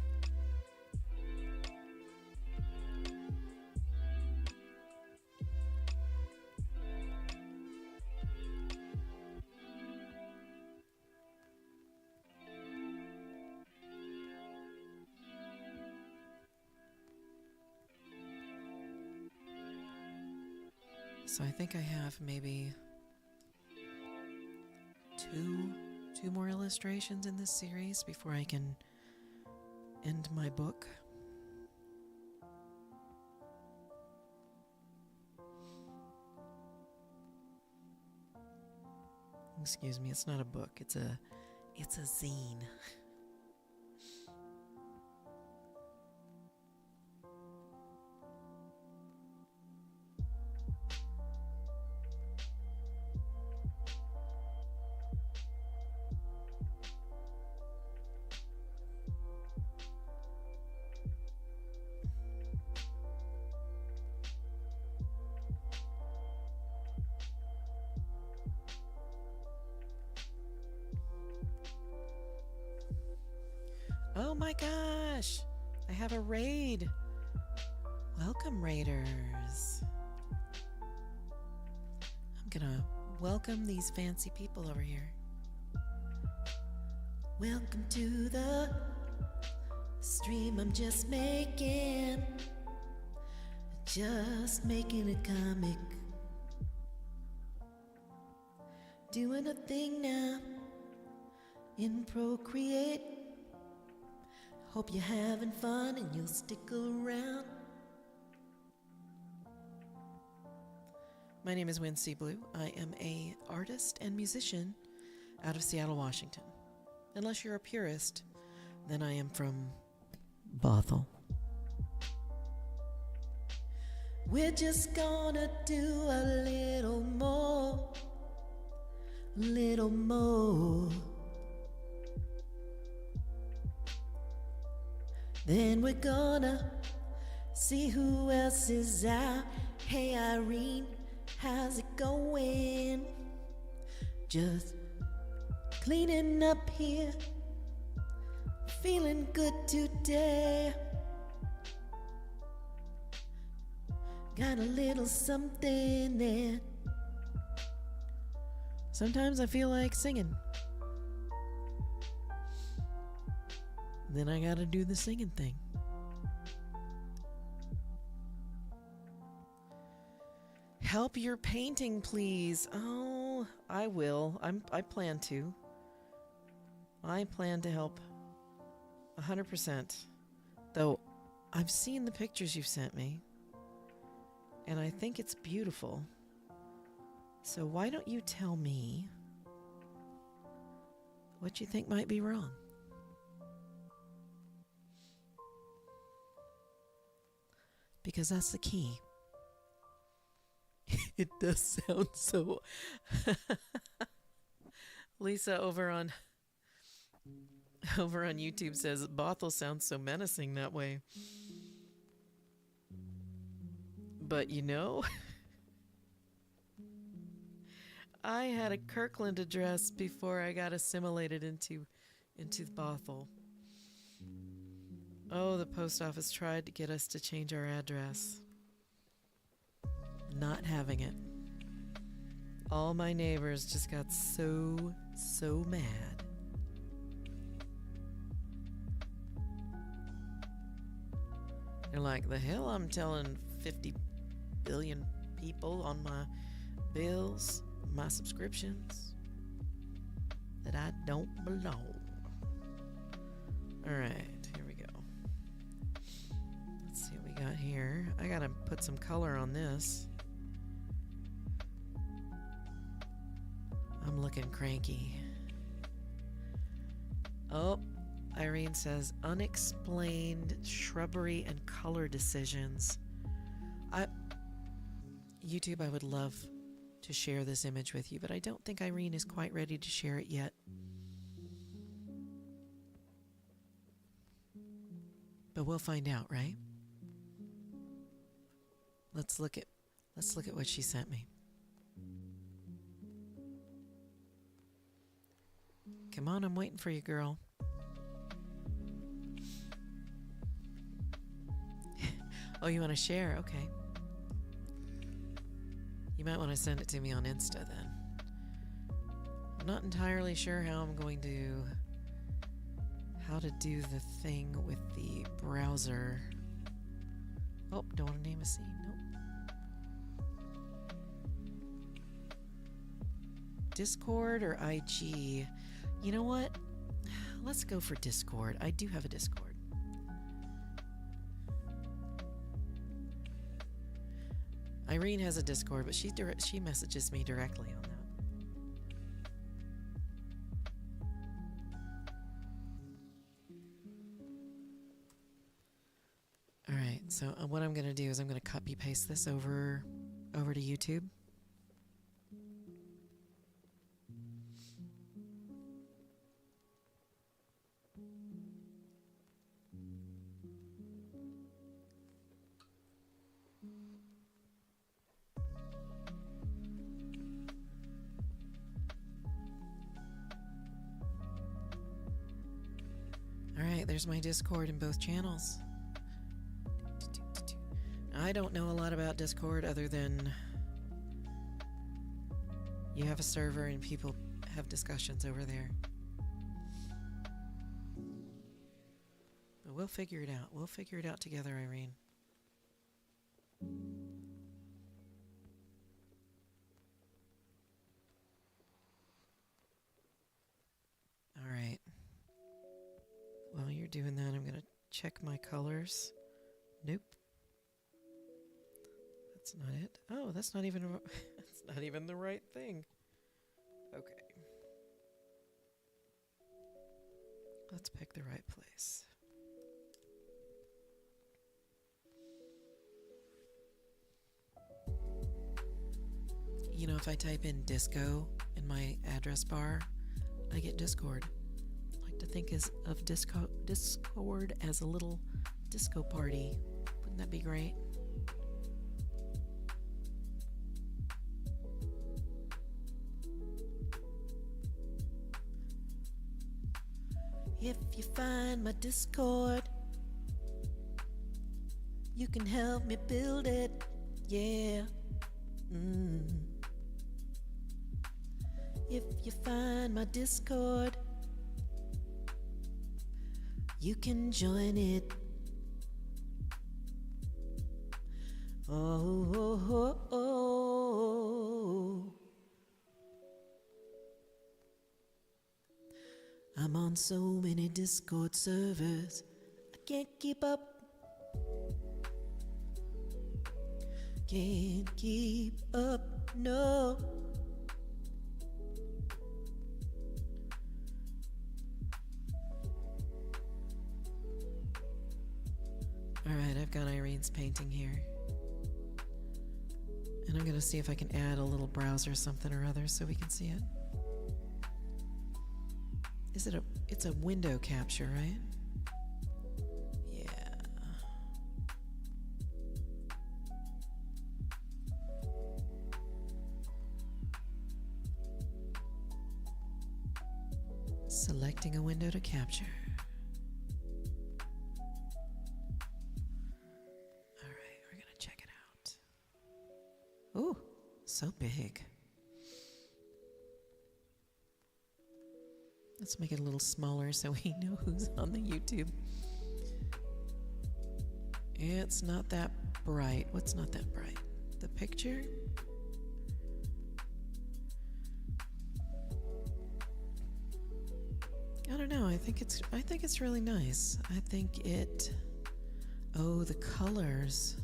So I think I have maybe two more illustrations in this series before I can end my book. Excuse me, it's not a book, it's a zine. Oh my gosh! I have a raid! Welcome, raiders! I'm gonna welcome these fancy people over here. Welcome to the stream I'm just making a comic. Doing a thing now in Procreate. Hope you're having fun and you'll stick around. My name is Wincy Blue. I am a artist and musician out of Seattle, Washington. Unless you're a purist, then I am from Bothell. We're just gonna do a little more. Then we're gonna see who else is out. Hey Irene, how's it going? Just cleaning up here, feeling good today. Got a little something there. Sometimes I feel like singing. Then I gotta do the singing thing. Help your painting, please. Oh, I will. I plan to. I plan to help 100%. Though I've seen the pictures you've sent me, and I think it's beautiful. So why don't you tell me what you think might be wrong? Because that's the key. It does sound so... Lisa over on YouTube says Bothell sounds so menacing that way. But you know, I had a Kirkland address before I got assimilated into Bothell. Oh, the post office tried to get us to change our address. Not having it. All my neighbors just got so mad. They're like, the hell I'm telling 50 billion people on my bills, my subscriptions, that I don't belong. All right, here we go. Let's see what we got here. I gotta put some color on this. I'm looking cranky. Oh, Irene says unexplained shrubbery and color decisions. YouTube, I would love to share this image with you, but I don't think Irene is quite ready to share it yet. But we'll find out, right? Let's look at what she sent me. Come on, I'm waiting for you, girl. Oh, you want to share? Okay. You might want to send it to me on Insta then. I'm not entirely sure how to do the thing with the browser. Oh, don't want to name a scene. Nope. Discord or IG? You know what? Let's go for Discord. I do have a Discord. Irene has a Discord, but she messages me directly on that. All right, so what I'm going to do is I'm going to copy paste this over to YouTube. Alright, there's my Discord in both channels. I don't know a lot about Discord other than you have a server and people have discussions over there. But we'll figure it out. We'll figure it out together, Irene. Alright. While you're doing that, I'm going to check my colors. Nope. That's not it. Oh, that's not even that's not even the right thing. Okay. Let's pick the right place. You know, if I type in disco in my address bar, I get Discord. To think of Discord as a little disco party. Wouldn't that be great? If you find my Discord, you can help me build it, yeah. If you find my Discord, you can join it. Oh, oh, oh, oh. I'm on so many Discord servers, I can't keep up. Can't keep up, no. Alright, I've got Irene's painting here. And I'm going to see if I can add a little browser or something or other so we can see it. It's a window capture, right? Yeah. Selecting a window to capture. Alright, we're gonna check it out. Ooh, so big. Let's make it a little smaller so we know who's on the YouTube. It's not that bright. What's not that bright? The picture? I don't know. I think it's really nice. I think it. Oh, the colors.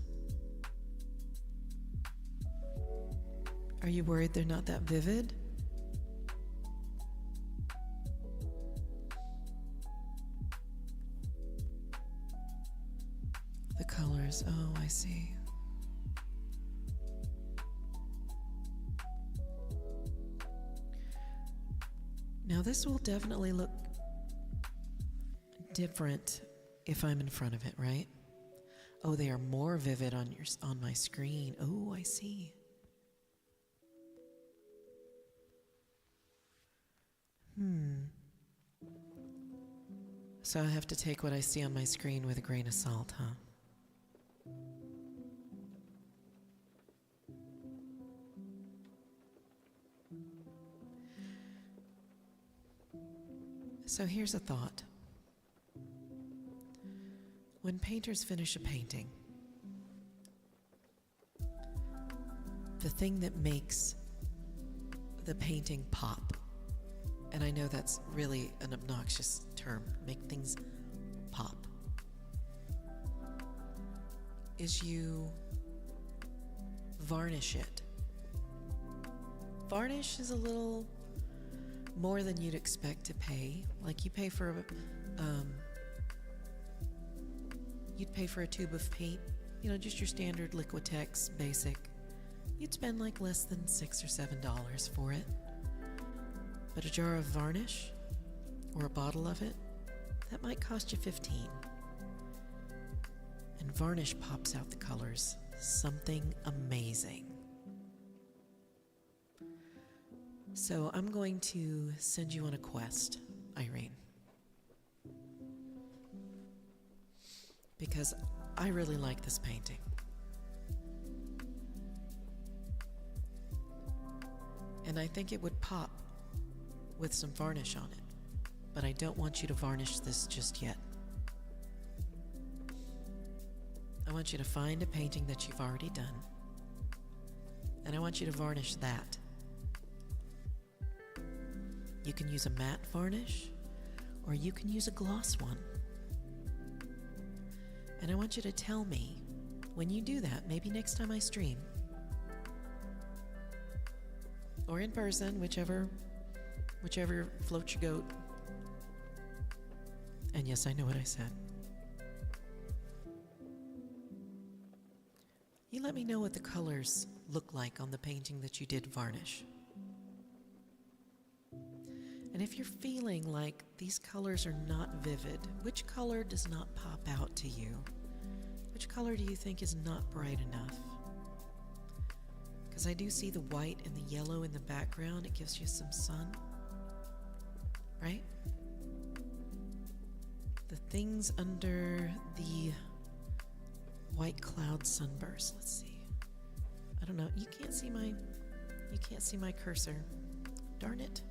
Are you worried they're not that vivid? The colors. Oh, I see. Now this will definitely look different if I'm in front of it, right? Oh, they are more vivid on my screen. Oh, I see. So I have to take what I see on my screen with a grain of salt, huh? So here's a thought. When painters finish a painting, the thing that makes the painting pop, and I know that's really an obnoxious term, make things pop, is you varnish it. Varnish is a little more than you'd expect to pay. Like you'd pay for a tube of paint, just your standard Liquitex basic. You'd spend like less than $6 or $7 for it. But a jar of varnish or a bottle of it, that might cost you $15. And varnish pops out the colors. Something amazing. So I'm going to send you on a quest, Irene. Because I really like this painting. And I think it would pop with some varnish on it. But I don't want you to varnish this just yet. I want you to find a painting that you've already done. And I want you to varnish that. You can use a matte varnish, or you can use a gloss one. And I want you to tell me, when you do that, maybe next time I stream, or in person, whichever floats your goat. And yes, I know what I said. You let me know what the colors look like on the painting that you did varnish. And if you're feeling like these colors are not vivid, which color does not pop out to you? Which color do you think is not bright enough? Because I do see the white and the yellow in the background. It gives you some sun, right? The things under the white cloud sunburst. Let's see. I don't know. You can't see my cursor. Darn it.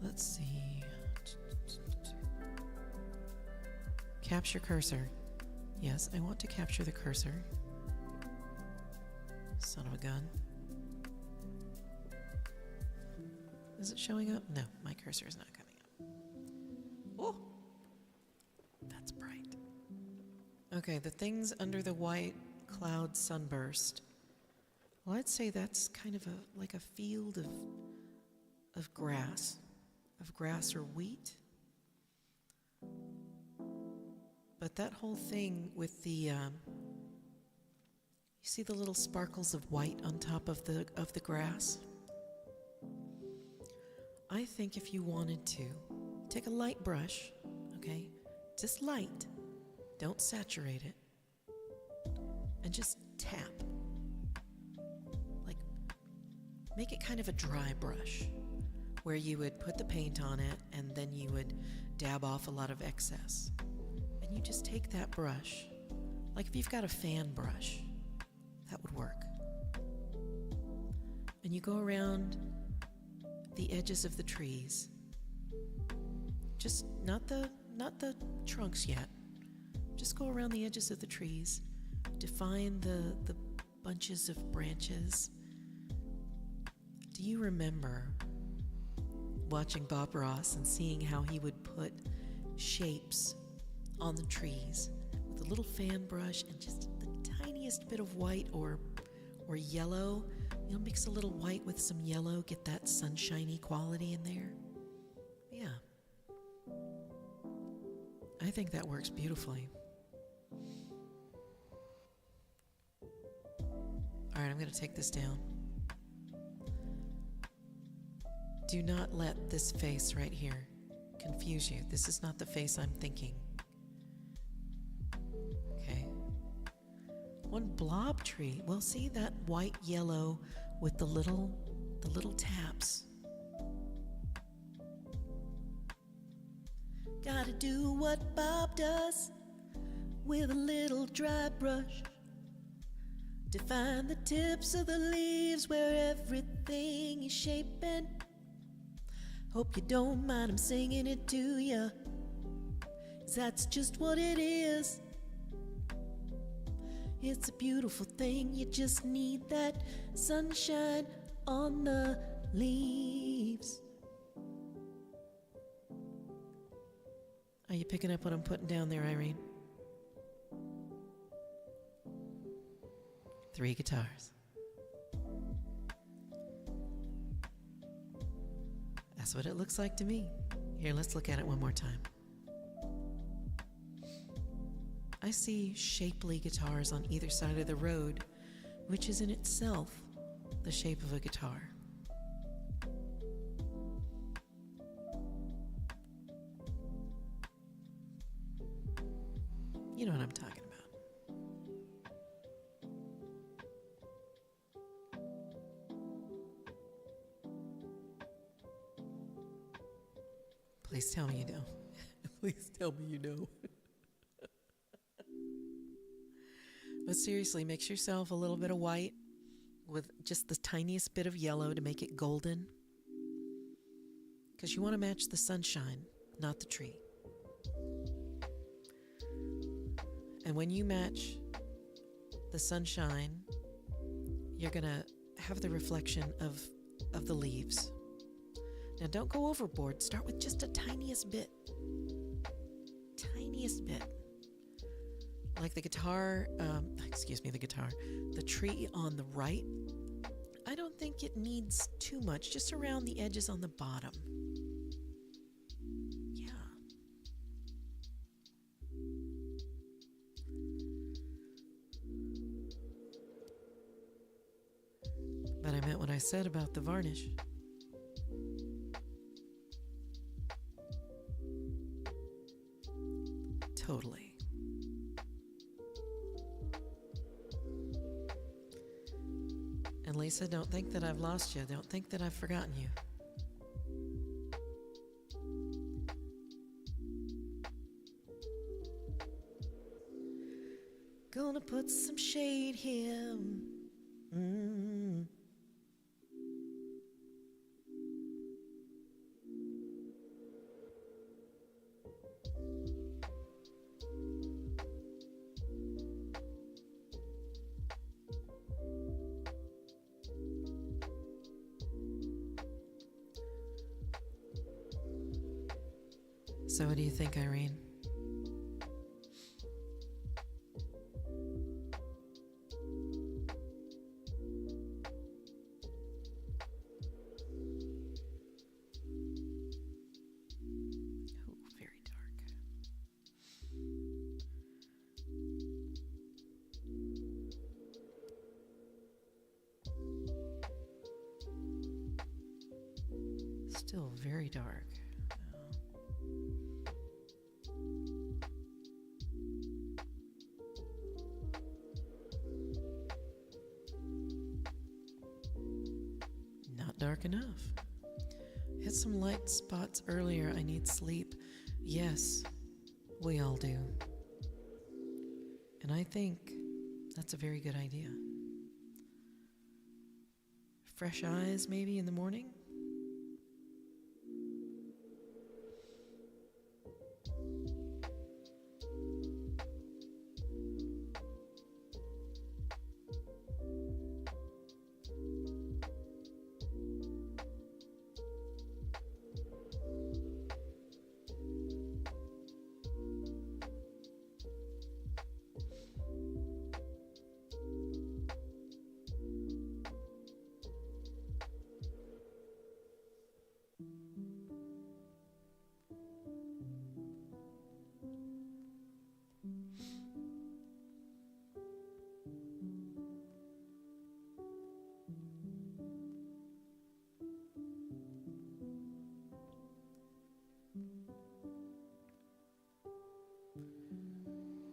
Let's see. Capture cursor. Yes, I want to capture the cursor. Son of a gun. Is it showing up? No, my cursor is not coming up. Oh, that's bright. Okay, the things under the white cloud sunburst. Well, I'd say that's kind of like a field of grass or wheat. But that whole thing with you see the little sparkles of white on top of the grass? I think if you wanted to, take a light brush, okay? Just light. Don't saturate it. And just tap. Like, make it kind of a dry brush where you would put the paint on it and then you would dab off a lot of excess. And you just take that brush, like if you've got a fan brush, that would work. And you go around the edges of the trees. Just not the trunks yet. Just go around the edges of the trees. Define the bunches of branches. Do you remember watching Bob Ross and seeing how he would put shapes on the trees with a little fan brush and just the tiniest bit of white or yellow? You know, mix a little white with some yellow, get that sunshiny quality in there. Yeah. I think that works beautifully. All right, I'm going to take this down. Do not let this face right here confuse you. This is not the face I'm thinking. Okay. One blob tree. Well, see that white yellow with the little taps. Gotta do what Bob does with a little dry brush. Define the tips of the leaves where everything is shaping. Hope you don't mind him singing it to you, 'cause that's just what it is. It's a beautiful thing, you just need that sunshine on the leaves. Are you picking up what I'm putting down there, Irene? 3 guitars. That's what it looks like to me. Here, let's look at it one more time. I see shapely guitars on either side of the road, which is in itself the shape of a guitar. You know what I'm talking about. Please tell me you know. Please tell me you know. But seriously, mix yourself a little bit of white with just the tiniest bit of yellow to make it golden. Because you want to match the sunshine, not the tree. And when you match the sunshine, you're going to have the reflection of the leaves. Now, don't go overboard. Start with just a tiniest bit. Tiniest bit. Like the guitar, the tree on the right. I don't think it needs too much, just around the edges on the bottom. Yeah. But I meant what I said about the varnish. Totally. And Lisa, don't think that I've lost you. Don't think that I've forgotten you. Gonna put some shade here. So what do you think, Irene? Still very dark. Not dark enough. Hit some light spots earlier. I need sleep. Yes, we all do. And I think that's a very good idea. Fresh eyes maybe in the morning?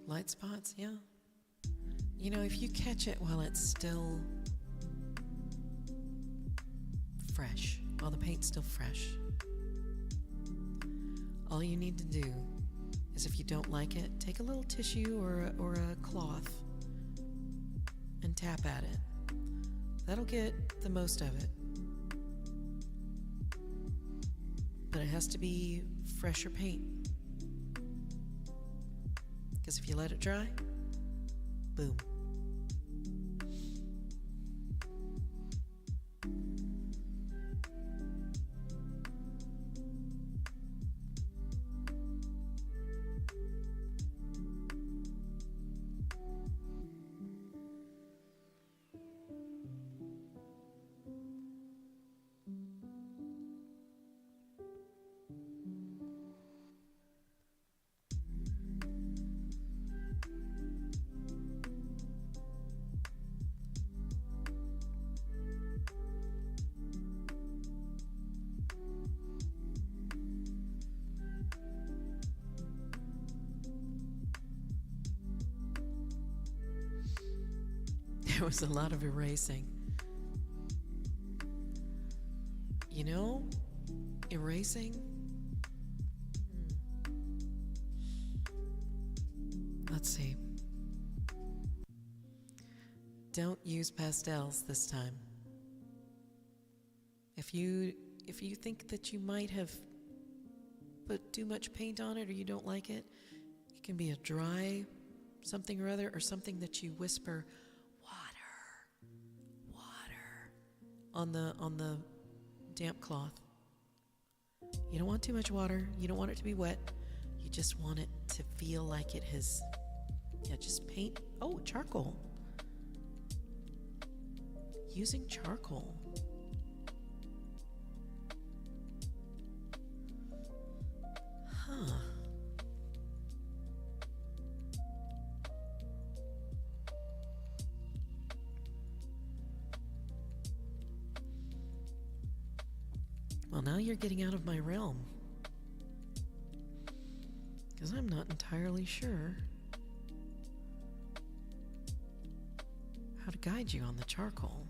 Light spots, yeah. You know, if you catch it while it's still fresh, while the paint's still fresh, all you need to do is, if you don't like it, take a little tissue or a cloth and tap at it. That'll get the most of it. But it has to be fresher paint. Because if you let it dry, boom. There was a lot of erasing. You know, erasing. Let's see. Don't use pastels this time. If you think that you might have put too much paint on it or you don't like it, it can be a dry something or other, or something that you whisper on the damp cloth. You don't want too much water. You don't want it to be wet. You just want it to feel like it has, just paint. Oh, charcoal. Using charcoal. Huh. Well, now you're getting out of my realm, because I'm not entirely sure how to guide you on the charcoal.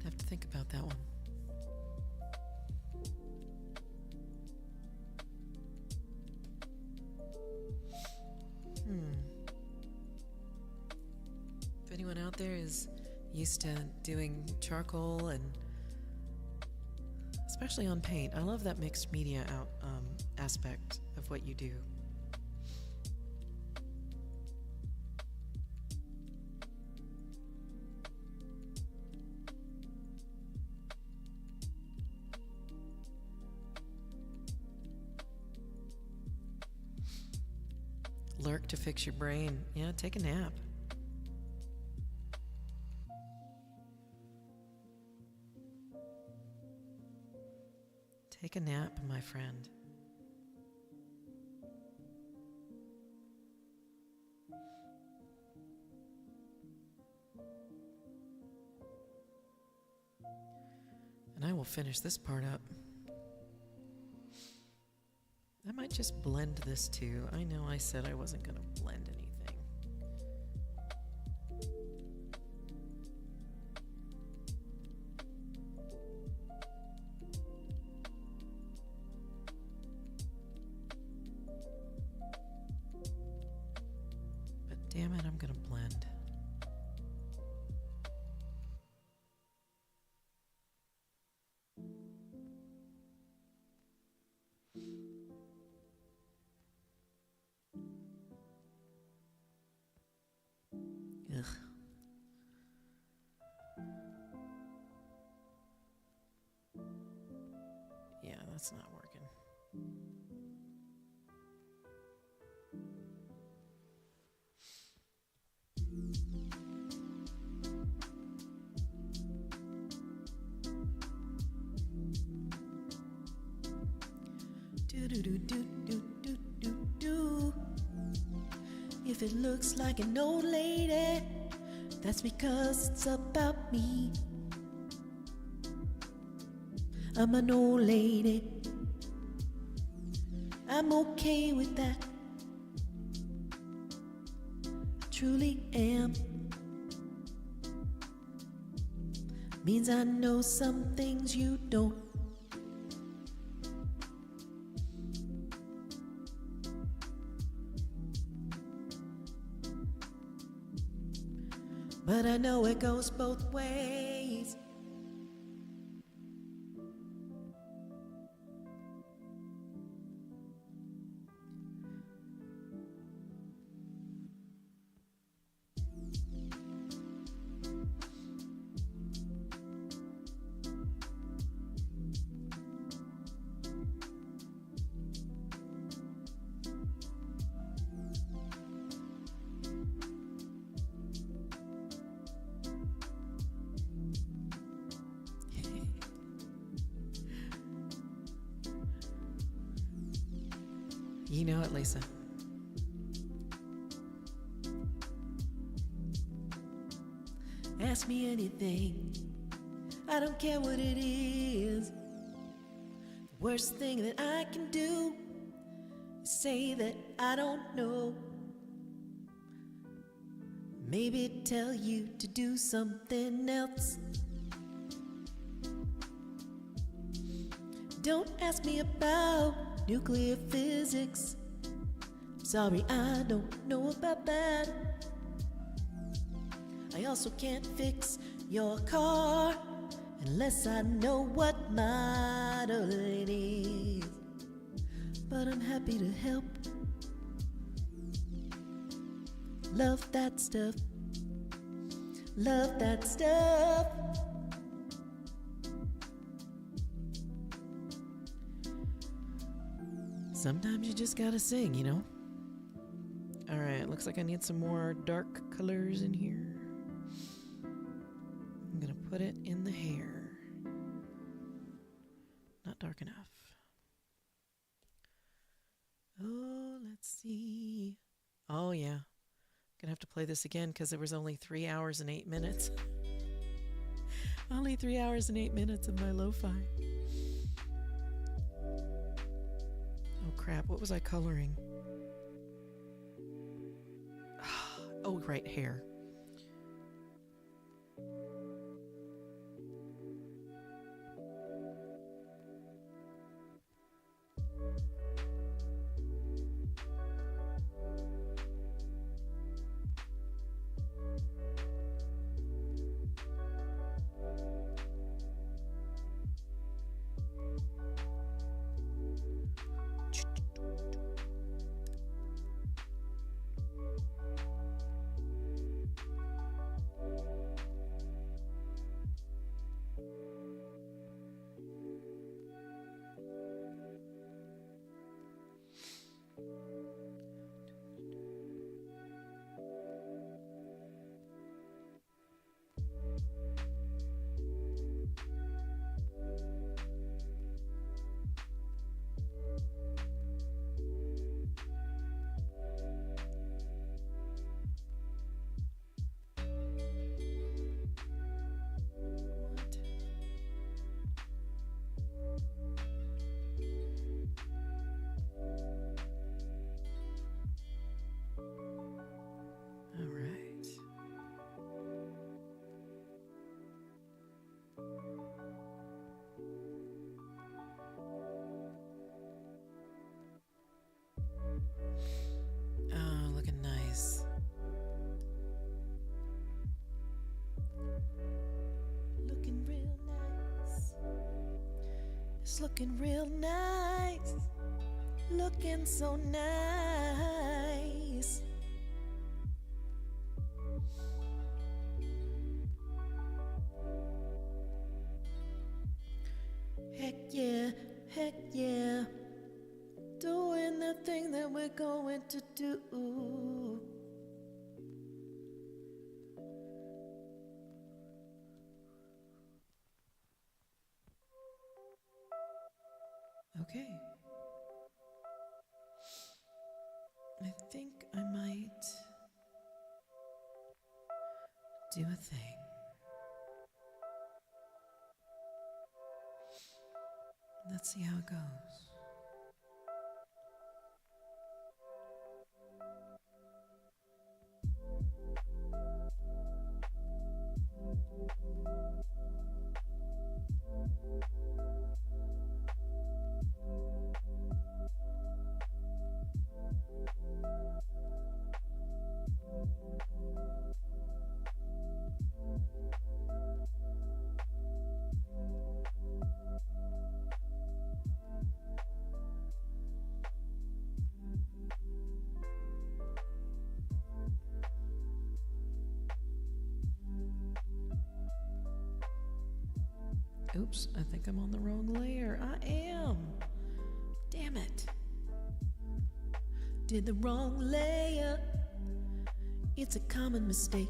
Have to think about that one. If anyone out there is used to doing charcoal, and especially on paint, I love that mixed media aspect of what you do. lurk to fix your brain. Yeah, take a nap. Take a nap, my friend. And I will finish this part up. I might just blend this too. I know I said I wasn't going to blend anything. But damn it, I'm going to blend. Ugh. Yeah, that's not working. Do do do do do do do do. If it looks like an old lady, that's because it's about me. I'm an old lady. I'm okay with that. I truly am. Means I know some things you don't. But I know it goes both ways. You know it, Lisa. Ask me anything, I don't care what it is. The worst thing that I can do is say that I don't know. Maybe tell you to do something else. Don't ask me about nuclear physics. I'm sorry, I don't know about that. I also can't fix your car unless I know what model it is. But I'm happy to help. Love that stuff. Love that stuff. Sometimes you just gotta sing, you know? Alright, looks like I need some more dark colors in here. I'm gonna put it in the hair. Not dark enough. Oh, let's see. Oh, yeah. Gonna have to play this again because there was only 3 hours and 8 minutes. Only 3 hours and 8 minutes of my lo-fi. Oh crap, what was I coloring? Oh, right, hair. She's looking real nice, looking so nice. Heck yeah, doing the thing that we're going to do. Okay. I think I might do a thing. Let's see how it goes. Oops, I think I'm on the wrong layer. I am. Damn it. Did the wrong layer. It's a common mistake.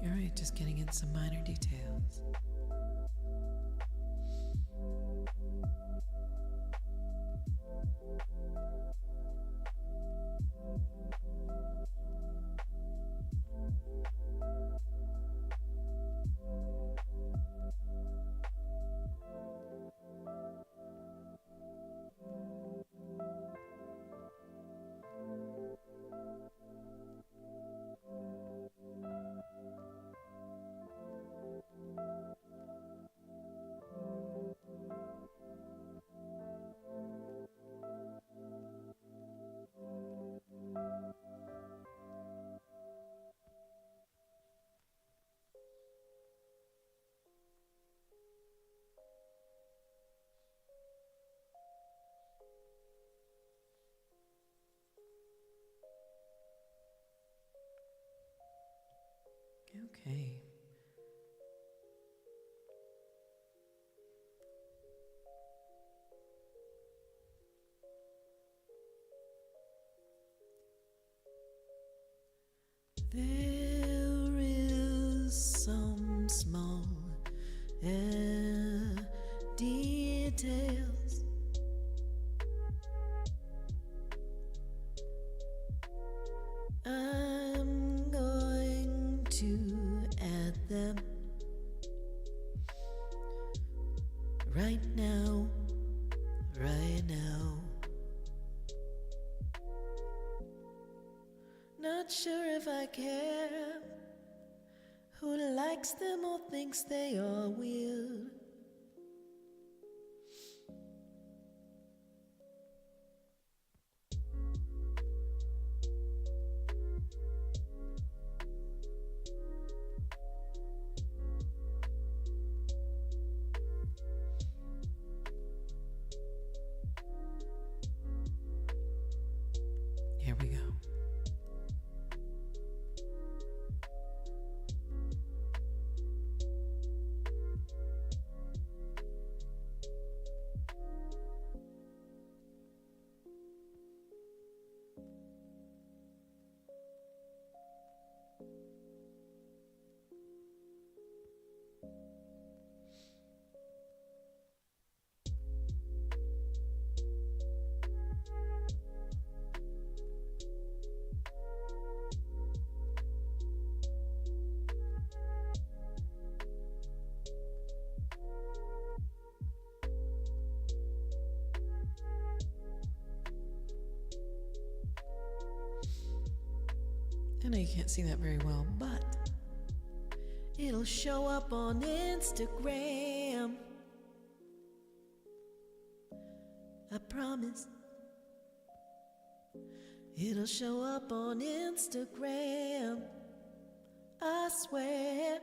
All right, just getting in some minor details. Okay. There is some small details I'm going to add them right now, right now. Not sure if I care who likes them or thinks they are weird. here we go. I know you can't see that very well, but it'll show up on Instagram. I promise. It'll show up on Instagram. I swear.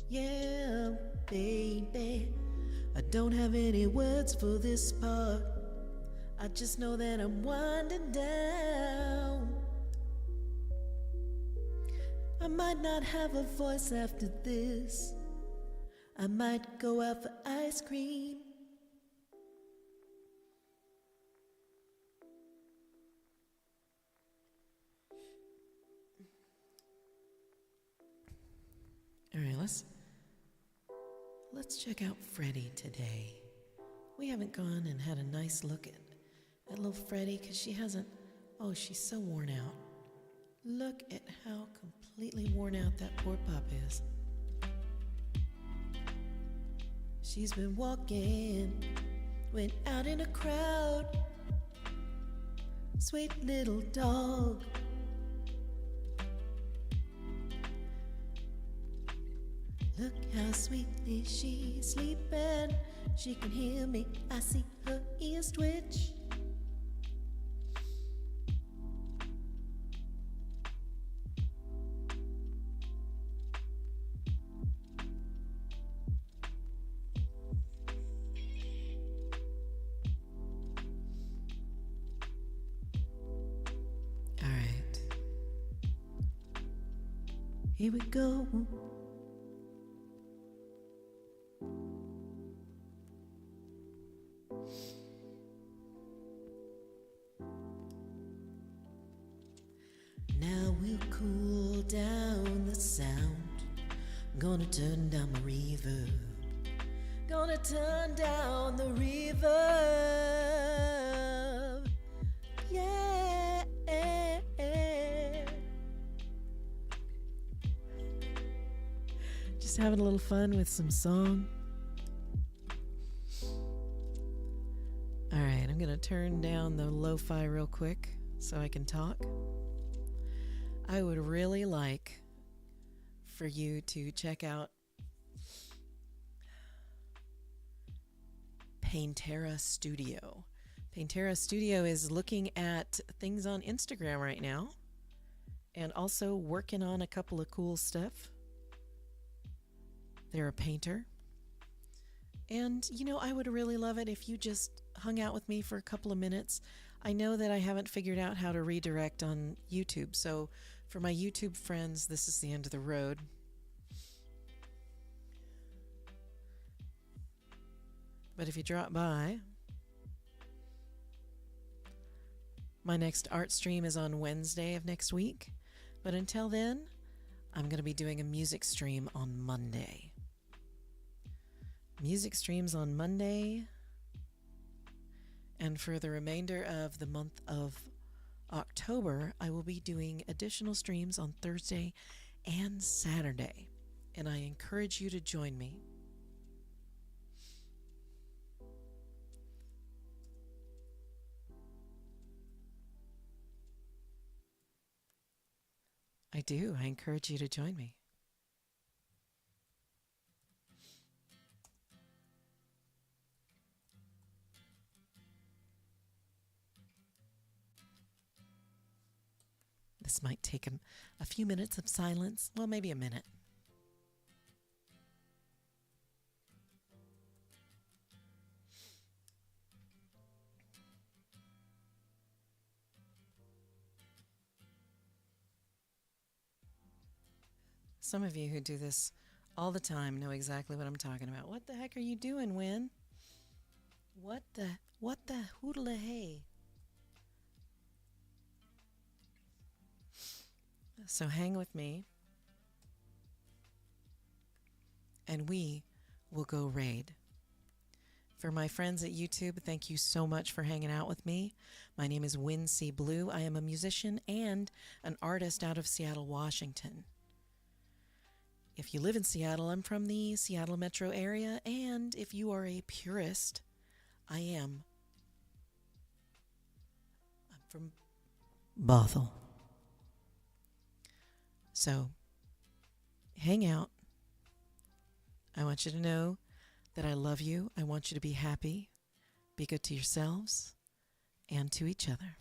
Yeah, baby, I don't have any words for this part. I just know that I'm winding down. I might not have a voice after this. I might go out for ice cream. all right, let's check out Freddie today. We haven't gone and had a nice look at little Freddie because she hasn't. Oh, she's so worn out. Look at how completely worn out that poor pup is. She's been walking, went out in a crowd. Sweet little dog. Look how sweetly she's sleeping. She can hear me, I see her ears twitch. All right. Here we go. Now we'll cool down the sound. Gonna turn down the reverb. Gonna turn down the reverb. Yeah. Just having a little fun with some song. All right, I'm gonna turn down the lo-fi real quick so I can talk. I would really like for you to check out Paintera Studio. Paintera Studio is looking at things on Instagram right now and also working on a couple of cool stuff. They're a painter. And, you know, I would really love it if you just hung out with me for a couple of minutes. I know that I haven't figured out how to redirect on YouTube, so for my YouTube friends, this is the end of the road. But if you drop by, my next art stream is on Wednesday of next week. But until then, I'm going to be doing a music stream on Monday. Music streams on Monday. And for the remainder of the month of October, I will be doing additional streams on Thursday and Saturday. And I encourage you to join me. I do. I encourage you to join me. The This might take a few minutes of silence, well, maybe a minute. Some of you who do this all the time know exactly what I'm talking about. What the heck are you doing, Win? What the hoodle hey? So hang with me, and we will go raid. For my friends at YouTube, thank you so much for hanging out with me. My name is Win C. Blue. I am a musician and an artist out of Seattle, Washington. If you live in Seattle, I'm from the Seattle metro area, and if you are a purist, I'm from Bothell. So, hang out. I want you to know that I love you. I want you to be happy. Be good to yourselves and to each other.